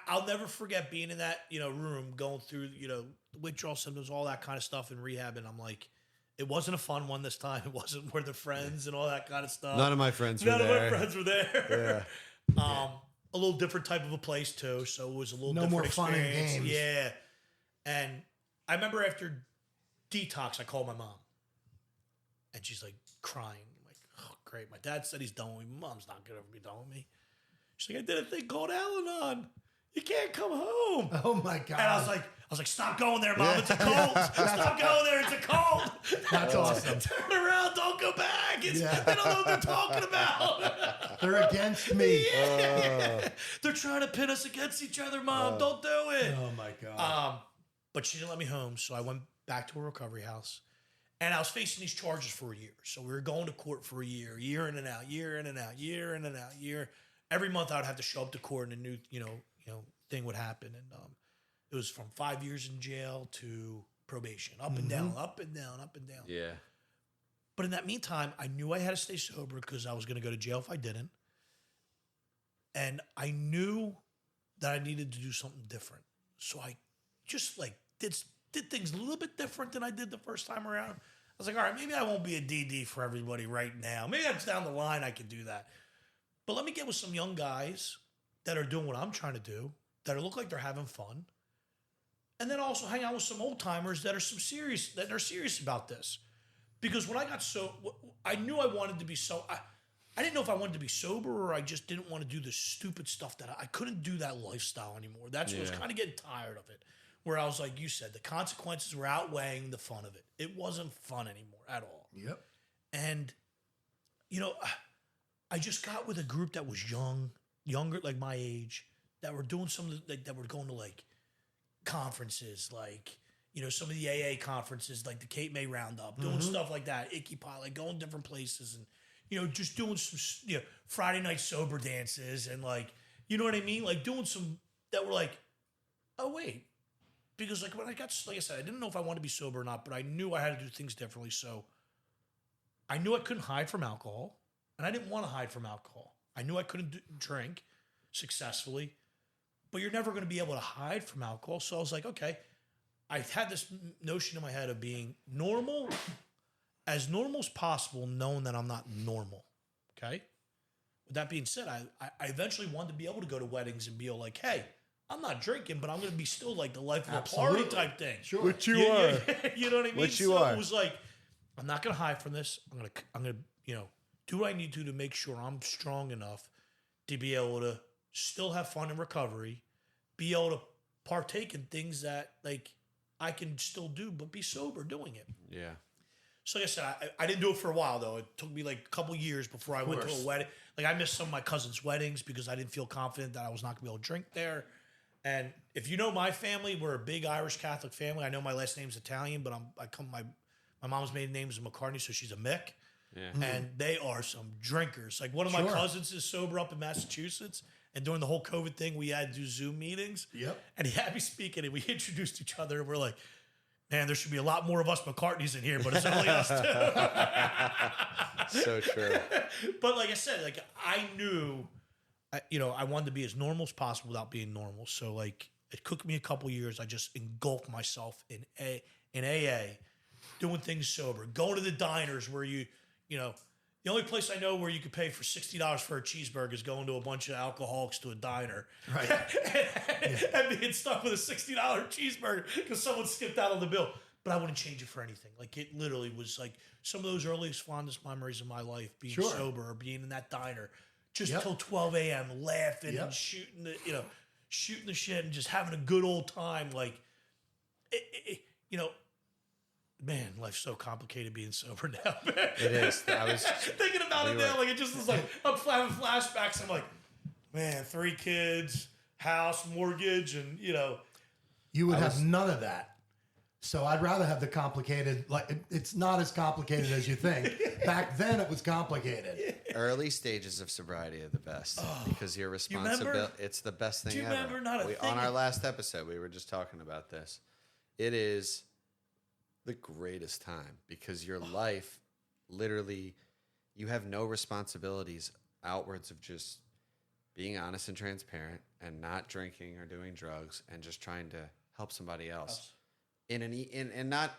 I'll never forget being in that, room, going through, the withdrawal symptoms, all that kind of stuff in rehab. And I'm like, it wasn't a fun one this time. It wasn't where the friends and all that kind of stuff. None of my friends were there. None of my friends were there. Yeah. A little different type of a place too. So it was a little No different more fun and experience. games. Yeah. And I remember after detox, I called my mom. And she's like crying. I'm like, oh, great. My dad said he's done with me. Mom's not going to ever be done with me. She's like, I did a thing called Al-Anon. You can't come home. Oh my God. And I was like, stop going there, Mom. It's a cult. Stop going there. It's a cult. That's awesome. Turn around. Don't go back. They don't know what they're talking about. They're against me. They're trying to pin us against each other, Mom. Don't do it. Oh my God. But she didn't let me home, so I went back to a recovery house. And I was facing these charges for a year. So we were going to court for a year in and out, year in and out, year in and out, year. Every month I would have to show up to court and a new, thing would happen. And it was from 5 years in jail to probation, up and down, up and down, up and down. Yeah. But in that meantime, I knew I had to stay sober because I was going to go to jail if I didn't. And I knew that I needed to do something different. So I just did things a little bit different than I did the first time around. I was like, all right, maybe I won't be a DD for everybody right now. Maybe that's down the line I could do that. But let me get with some young guys that are doing what I'm trying to do, that look like they're having fun. And then also hang out with some old timers that are serious about this. Because when I got I knew I wanted to be I didn't know if I wanted to be sober or I just didn't want to do the stupid stuff that I couldn't do that lifestyle anymore. That's what I was kind of getting tired of it. Where I was like, you said, the consequences were outweighing the fun of it. It wasn't fun anymore at all. Yep. And, I just got with a group that was younger, like my age, that were doing something that were going to conferences, like, some of the AA conferences, like the Cape May Roundup, doing stuff like that, Icky Pot, like going different places and, just doing some, Friday night sober dances and like, you know what I mean? Like doing some that were like, oh, wait. Because like when I got, like I said, I didn't know if I wanted to be sober or not, but I knew I had to do things differently. So I knew I couldn't hide from alcohol and I didn't want to hide from alcohol. I knew I couldn't drink successfully, but you're never going to be able to hide from alcohol. So I was like, okay, I had this notion in my head of being normal as possible, knowing that I'm not normal. Okay. With that being said, I eventually wanted to be able to go to weddings and be like, hey, I'm not drinking, but I'm going to be still like the life of a party type thing. Sure. Which you are. You know what I mean? Which you so are. it was like, I'm not going to hide from this. I'm going to, do what I need to make sure I'm strong enough to be able to still have fun in recovery, be able to partake in things that like I can still do, but be sober doing it. Yeah. So like I said, I didn't do it for a while though. It took me like a couple years before I went to a wedding. Like I missed some of my cousins' weddings because I didn't feel confident that I was not gonna be able to drink there. And if you know my family, we're a big Irish Catholic family. I know my last name's Italian, but my mom's maiden name is McCartney, so she's a Mick. Yeah. And they are some drinkers. Like one of my cousins is sober up in Massachusetts. And during the whole COVID thing, we had to do Zoom meetings. Yep. And he had me speaking, and we introduced each other. And we're like, man, there should be a lot more of us McCartneys in here, but it's only us two. So true. But like I said, like I knew, I wanted to be as normal as possible without being normal. So like it took me a couple years. I just engulfed myself in AA, doing things sober, going to the diners where the only place I know where you could pay for $60 for a cheeseburger is going to a bunch of alcoholics to a diner. Right. and being stuck with a $60 cheeseburger because someone skipped out on the bill. But I wouldn't change it for anything. Like it literally was like some of those earliest fondest memories of my life, being sober or being in that diner just till 12 a.m. laughing and shooting the shit and just having a good old time. Like, man, life's so complicated being sober now, man. It is. I was thinking about it now. Like, it just is like, I'm having flashbacks. I'm like, man, 3 kids, house, mortgage, and, You would have none of that. So I'd rather have the complicated, like, it's not as complicated as you think. Back then, it was complicated. Early stages of sobriety are the best because your responsibility, it's the best thing Do you ever. remember not a thing? On our last episode, we were just talking about this. It is the greatest time because your life, literally, you have no responsibilities outwards of just being honest and transparent and not drinking or doing drugs and just trying to help somebody else. And not,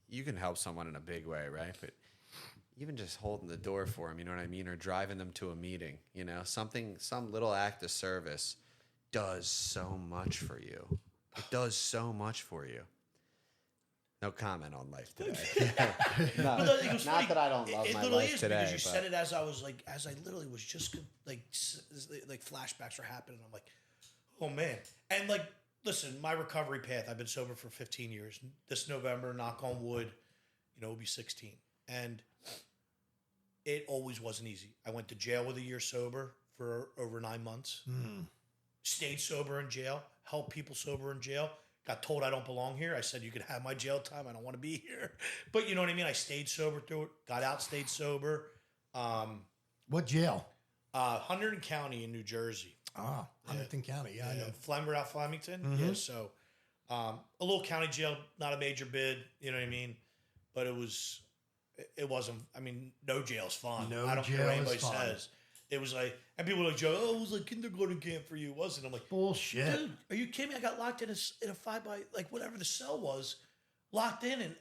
you can help someone in a big way, right? But even just holding the door for them, you know what I mean? Or driving them to a meeting, some little act of service does so much for you. It does so much for you. No comment on life today. No, not that I don't love it my literally life is today. because you said it as I literally was just like flashbacks are happening. I'm like, oh man. And like, listen, my recovery path, I've been sober for 15 years. This November, knock on wood, it'll be 16. And it always wasn't easy. I went to jail with a year sober for over 9 months. Stayed sober in jail, helped people sober in jail. Got told I don't belong here. I said, you can have my jail time. I don't want to be here. But you know what I mean? I stayed sober through it. Got out, stayed sober. What jail? Hunterdon County in New Jersey. Ah, Hunterdon County. Yeah, I know. Flemington. Yeah, so a little county jail, not a major bid. You know what I mean? But it wasn't. I mean, no jail's fun. No I don't care jail what is anybody fun. says. It was like, and people were like, Joe, it was like kindergarten camp for you, it wasn't? I'm like, Bullshit. dude, are you kidding me? I got locked in a 5 by, like, whatever the cell was, locked in. And,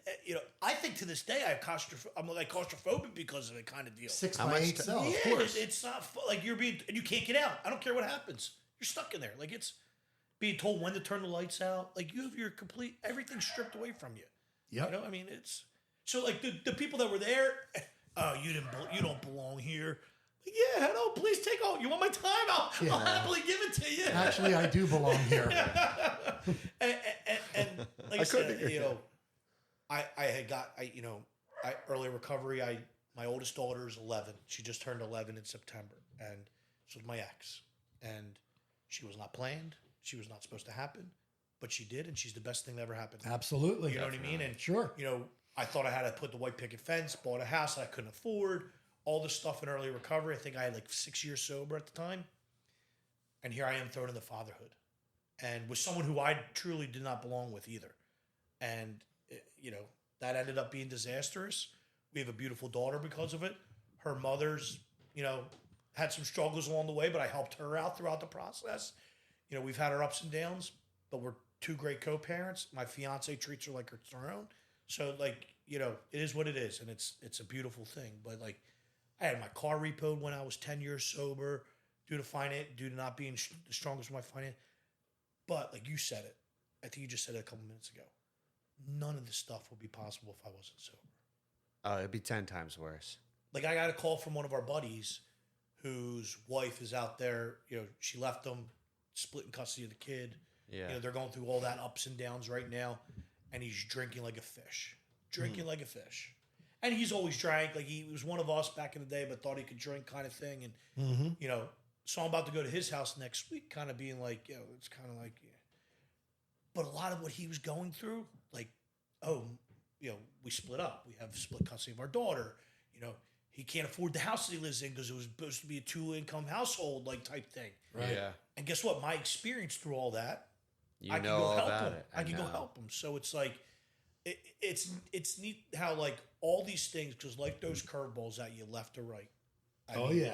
I think to this day, I'm like claustrophobic because of it kind of deal. 6 How by much 8 ti- cell, Yeah, of course. it's not like you're being, and you can't get out. I don't care what happens. You're stuck in there. Like, it's being told when to turn the lights out. Like, you have your complete, everything stripped away from you. Yep. I mean, it's, so like the people that were there, oh, you don't belong here. Like, yeah, no, please take all. You want my time? I'll happily give it to you. Actually, I do belong here. and like I said, I had got, early recovery. My oldest daughter is 11. She just turned 11 in September, and this was my ex, and she was not planned. She was not supposed to happen. but she did, and she's the best thing that ever happened. Absolutely. You know what I mean? And sure. you know, I thought I had to put the white picket fence, bought a house that I couldn't afford, all this stuff in early recovery. I think I had like 6 years sober at the time. And here I am thrown into fatherhood. And with someone who I truly did not belong with either. And, you know, that ended up being disastrous. We have a beautiful daughter because of it. Her mother's, you know, had some struggles along the way, but I helped her out throughout the process. You know, we've had our ups and downs, but we're two great co-parents. My fiance treats her like it's her own. So, like, you know, it is what it is, and it's a beautiful thing. But, like, I had my car repoed when I was 10 years sober due to not being the strongest with my finance. But, like you said it, I think you just said it a couple minutes ago, none of this stuff would be possible if I wasn't sober. Oh, it'd be 10 times worse. Like, I got a call from one of our buddies whose wife is out there. You know, she left them, split in custody of the kid. Yeah. You know, they're going through all that ups and downs right now, and he's drinking like a fish. Like a fish. And he's always drank. Like, he was one of us back in the day, but thought he could drink kind of thing. And, you know, so I'm about to go to his house next week, kind of being like, you know, it's kind of like, yeah. But a lot of what he was going through, like, oh, you know, we split up. We have split custody of our daughter. You know, he can't afford the house that he lives in because it was supposed to be a 2-income household, like, type thing. Right. Yeah. And guess what? My experience through all that, You I can know go all help about him. it. I can go help him. So it's like, it's neat how, like, all these things, because life throws curveballs at you left or right. I mean,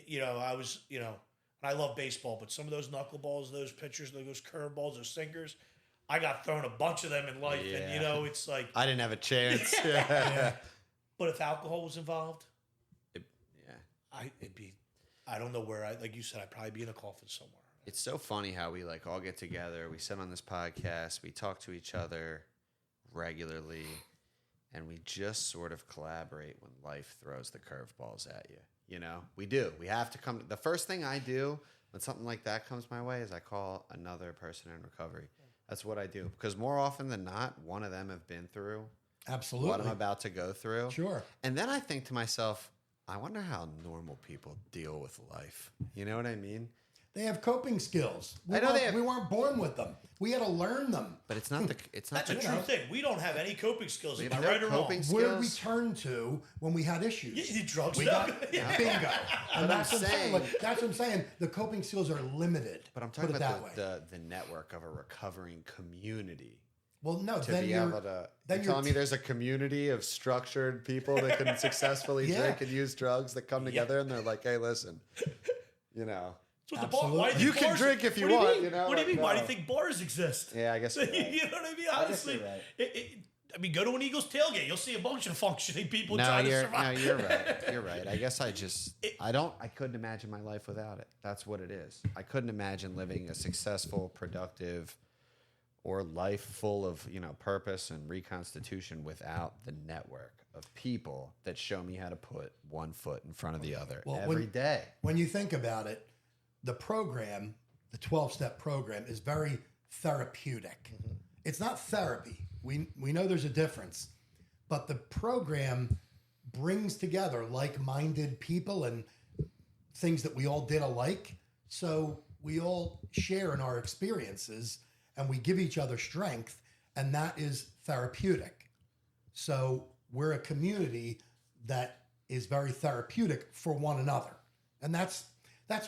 you know, I was, you know, and I love baseball, but some of those knuckleballs, those pitchers, those curveballs, those sinkers, I got thrown a bunch of them in life. Yeah. And, you know, it's like, I didn't have a chance. but if alcohol was involved, Yeah. it'd be, I don't know where like you said, I'd probably be in a coffin somewhere. It's so funny how we like all get together. We sit on this podcast. We talk to each other regularly, and we just sort of collaborate when life throws the curveballs at you. You know, we do. We have to come. The first thing I do when something like that comes my way is I call another person in recovery. That's what I do, because more often than not, one of them have been through Absolutely. what I'm about to go through. Sure. And then I think to myself, I wonder how normal people deal with life. You know what I mean? They have coping skills. We weren't born with them. We had to learn them. But it's not the. It's not That's the a true thing. We don't have any coping skills. Am I no right or wrong? coping Where did we skills. turn to when we had issues? Yeah, drugs. We got bingo. And that's what I'm saying. saying- Like, that's what I'm saying. The coping skills are limited. But I'm talking Put it about that way. the network of a recovering community. Well, no, To then be you're, able to, then you're you're telling me there's a community of structured people that can successfully Yeah. drink and use drugs that come together and they're like, hey, listen, you know. That's what the bar, why do Absolutely. you You think can bars- drink if you what do want, mean? you know, What do you like, mean? Why do no. you think bars exist? Yeah, I guess you're right. You know what I mean? guess Honestly, you're right. I mean, go to an Eagles tailgate. You'll see a bunch of functioning people No, trying to you're survive. right. You're right. I guess I couldn't imagine my life without it. That's what it is. I couldn't imagine living a successful, productive, or life full of, you know, purpose and reconstitution without the network of people that show me how to put one foot in front of the other every day. When you think about it, the program, the 12-step program, is very therapeutic. Mm-hmm. It's not therapy. We know there's a difference. But the program brings together like-minded people and things that we all did alike. So we all share in our experiences and we give each other strength, and that is therapeutic. So we're a community that is very therapeutic for one another. And that's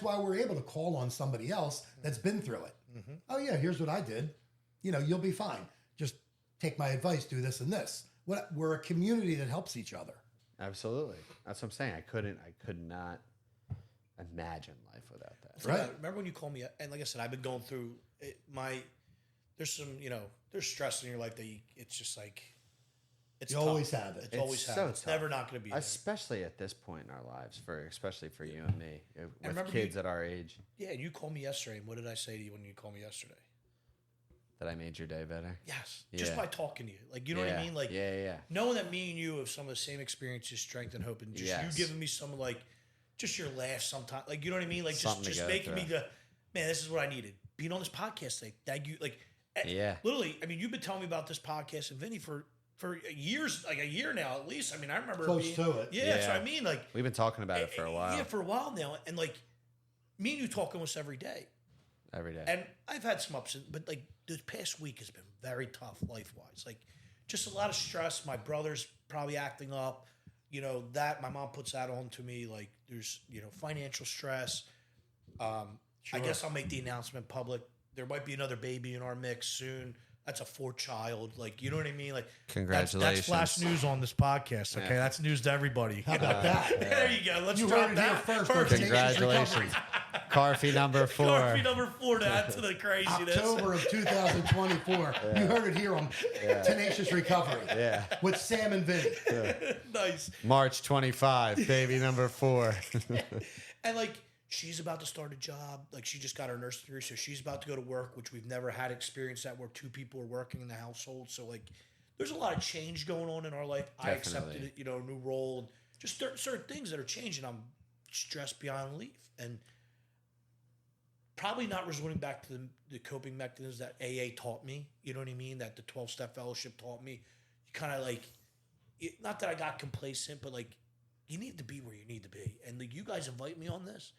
why we're able to call on somebody else that's been through it. Mm-hmm. Oh yeah, here's what I did. You know, you'll be fine. Just take my advice, do this and this. We're a community that helps each other. Absolutely. That's what I'm saying. I could not imagine life without that. Right. Remember when you called me? And like I said, I've been going through there's some, you know, there's stress in your life that it's just like, it's You tough. always have it. It's always so have it. It's tough. never not going to be there. Especially at this point in our lives, especially for you and me, with remember kids at our age. Yeah, and you called me yesterday. And what did I say to you when you called me yesterday? That I made your day better. Yes, just Yeah. by talking to you. Like, you know what I mean? Like, yeah. knowing that me and you have some of the same experiences, strength and hope, and just Yes. you giving me some, like, just your laugh sometimes. Like, you know what I mean? Like, Something to just go making me through. go, man, this is what I needed. Being on this podcast today. Thank you. Like, Yeah. literally, I mean, you've been telling me about this podcast and Vinny for years, like a year now at least. I mean, I remember Close to it. Yeah, that's what I mean. Like, We've been talking about it for a while. Yeah, for a while now. And like, me and you talk almost every day. Every day. And I've had some ups, but like the past week has been very tough life-wise. Like, just a lot of stress. My brother's probably acting up. That my mom puts that on to me. Like, there's, financial stress. I guess I'll make the announcement public. There might be another baby in our mix soon. That's a 4th child. Like, you know what I mean? Like, Congratulations. That's flash news on this podcast. Okay, that's news to everybody. How about that? There you go. Let's You drop heard it here that first. Congratulations. Carfi number 4. Carfi number 4 to add to the craziness. October of 2024. You heard it here on Tenacious Recovery with Sam and Vinny. Nice. March 25, baby number 4. And like, she's about to start a job. Like, she just got her nursing degree, so she's about to go to work, which we've never had experience at, where 2 people are working in the household. So like, there's a lot of change going on in our life. Definitely. I accepted it, a new role, and just certain things that are changing. I'm stressed beyond belief, and probably not resorting back to the coping mechanisms that AA taught me. You know what I mean? That the 12-step fellowship taught me. You kind of like, not that I got complacent, but like, you need to be where you need to be. And like, you guys invite me on this.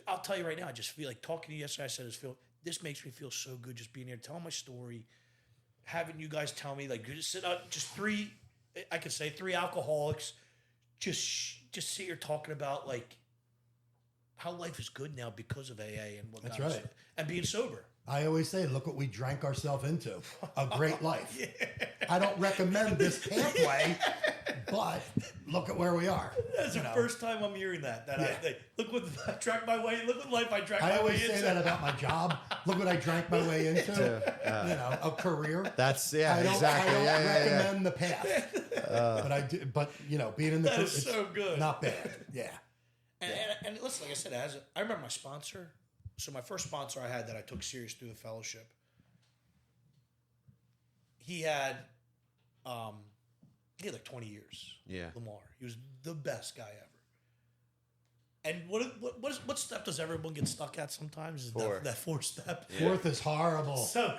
I'll tell you right now, I just feel like talking to you yesterday. I said, this makes me feel so good just being here, telling my story, having you guys tell me, like, you just sit out, just 3 alcoholics, just sit here talking about like how life is good now because of AA and what That's God right. said, and being sober. I always say, look what we drank ourselves into. A great life. I don't recommend this pathway, but look at where we are. That's the first time I'm hearing that. Look what I drank my way. Look what life I drank my way into. I always say that about my job. Look what I drank my way into. A career. That's I exactly. don't recommend the path, but I do. But being in the that is so good. Not bad. Yeah. And listen, like I said, I remember my sponsor. So my first sponsor I had that I took serious through the fellowship, he had like 20 years. Yeah. Lamar. He was the best guy ever. And what step does everyone get stuck at sometimes? Is 4. that 4th step. Yeah. 4th is horrible. So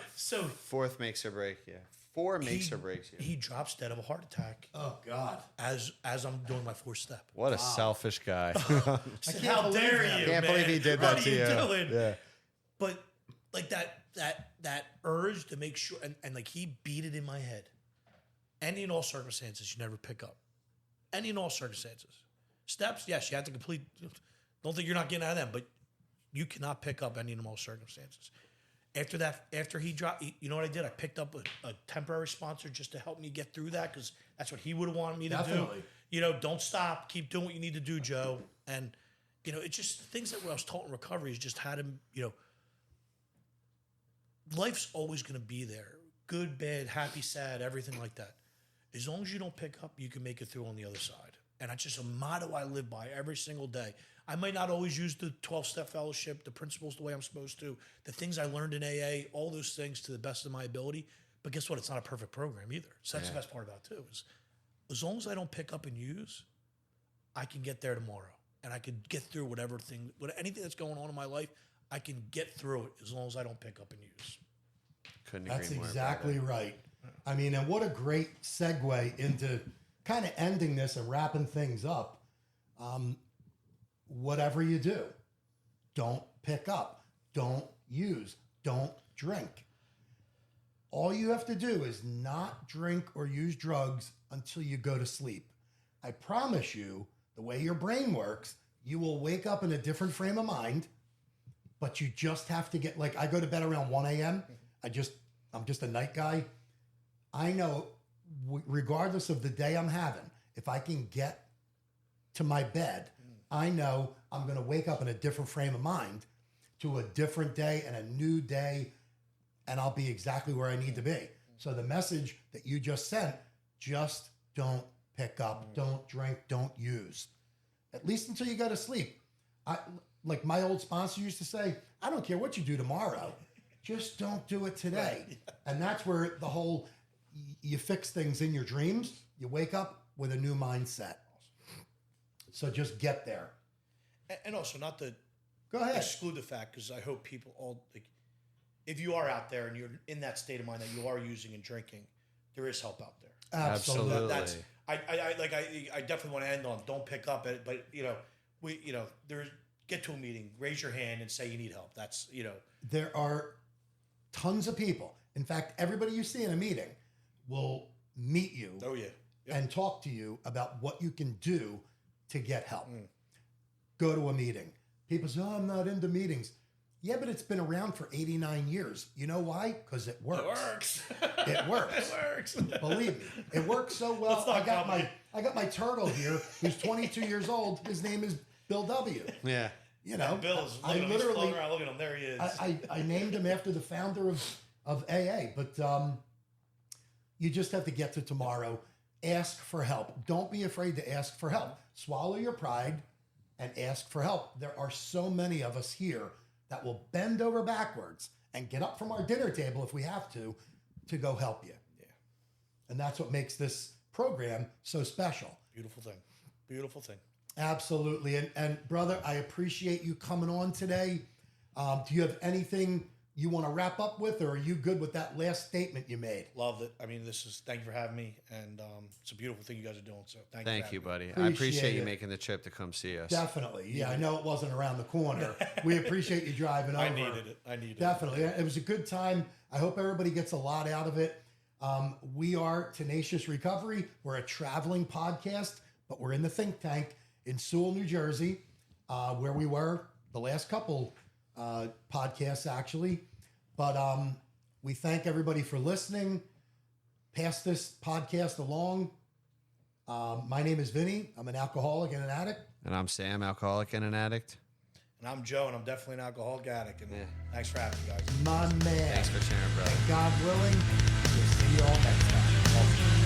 4th makes or break. Yeah. 4 makes or breaks you. He drops dead of a heart attack. Oh God! As I'm doing my 4th step. What a selfish guy. How dare you? Can't believe he did what that to you. What are you doing? Yeah. But like that urge to make sure, and like, he beat it in my head. Any and all circumstances you never pick up. Any and all circumstances. Steps, yes, you have to complete. Don't think you're not getting out of them, but you cannot pick up any and all circumstances. After he dropped, you know what I did? I picked up a temporary sponsor just to help me get through that, because that's what he would have wanted me to do. Don't stop. Keep doing what you need to do, Joe. And, it's just things that I was taught in recovery is just how to, life's always going to be there. Good, bad, happy, sad, everything like that. As long as you don't pick up, you can make it through on the other side. And that's just a motto I live by every single day. I might not always use the 12-step fellowship, the principles the way I'm supposed to, the things I learned in AA, all those things to the best of my ability. But guess what? It's not a perfect program either. So that's the best part about it too. Is as long as I don't pick up and use, I can get there tomorrow. And I can get through anything that's going on in my life, I can get through it as long as I don't pick up and use. Couldn't agree more. That's exactly right. I mean, and what a great segue into kind of ending this and wrapping things up. Whatever you do, don't pick up, don't use, don't drink. All you have to do is not drink or use drugs until you go to sleep. I promise you, the way your brain works, you will wake up in a different frame of mind, but you just have to get, like, I go to bed around 1 a.m. I'm just a night guy. I know, regardless of the day I'm having, if I can get to my bed, I know I'm going to wake up in a different frame of mind to a different day and a new day, and I'll be exactly where I need to be. So the message that you just sent, just don't pick up, don't drink, don't use, at least until you go to sleep. Like my old sponsor used to say, I don't care what you do tomorrow, just don't do it today. And that's where the whole, you fix things in your dreams, you wake up with a new mindset. So just get there. And also, not to Go ahead. exclude the fact, because I hope people all, like, if you are out there and you're in that state of mind that you are using and drinking, there is help out there. Absolutely. That's I definitely want to end on don't pick up it, but get to a meeting, raise your hand, and say you need help. That's There are tons of people. In fact, everybody you see in a meeting will meet you Oh, yeah. Yep. and talk to you about what you can do to get help. Go to a meeting. People say, oh, I'm not into meetings. Yeah, but it's been around for 89 years. You know why? Because it works. It works. It works. It works. Believe me, it works so well. Let's not I got my turtle here, who's 22 years old. His name is Bill W. Yeah. You know, Bill is I looking, literally, he's around, look at him. There he is. I named him after the founder of AA. But you just have to get to tomorrow. Ask for help. Don't be afraid to ask for help. Swallow your pride and ask for help. There are so many of us here that will bend over backwards and get up from our dinner table if we have to go help you. Yeah. And that's what makes this program so special. Beautiful thing. Beautiful thing. Absolutely. And brother, I appreciate you coming on today. Do you have anything you want to wrap up with, or are you good with that last statement you made? Loved it. I mean, thank you for having me. And it's a beautiful thing you guys are doing. So Thank you, buddy. I Appreciate appreciate you it. making the trip to come see us. Definitely. Yeah, I know it wasn't around the corner. We appreciate you driving over. I needed it. Definitely. It was a good time. I hope everybody gets a lot out of it. We are Tenacious Recovery. We're a traveling podcast, but we're in the think tank in Sewell, New Jersey, where we were the last couple podcasts, actually. But we thank everybody for listening. Pass this podcast along. My name is Vinny. I'm an alcoholic and an addict. And I'm Sam, alcoholic and an addict. And I'm Joe, and I'm definitely an alcoholic addict. And thanks for having me, guys. My man. Thanks for sharing, brother. And God willing, we'll see you all next time.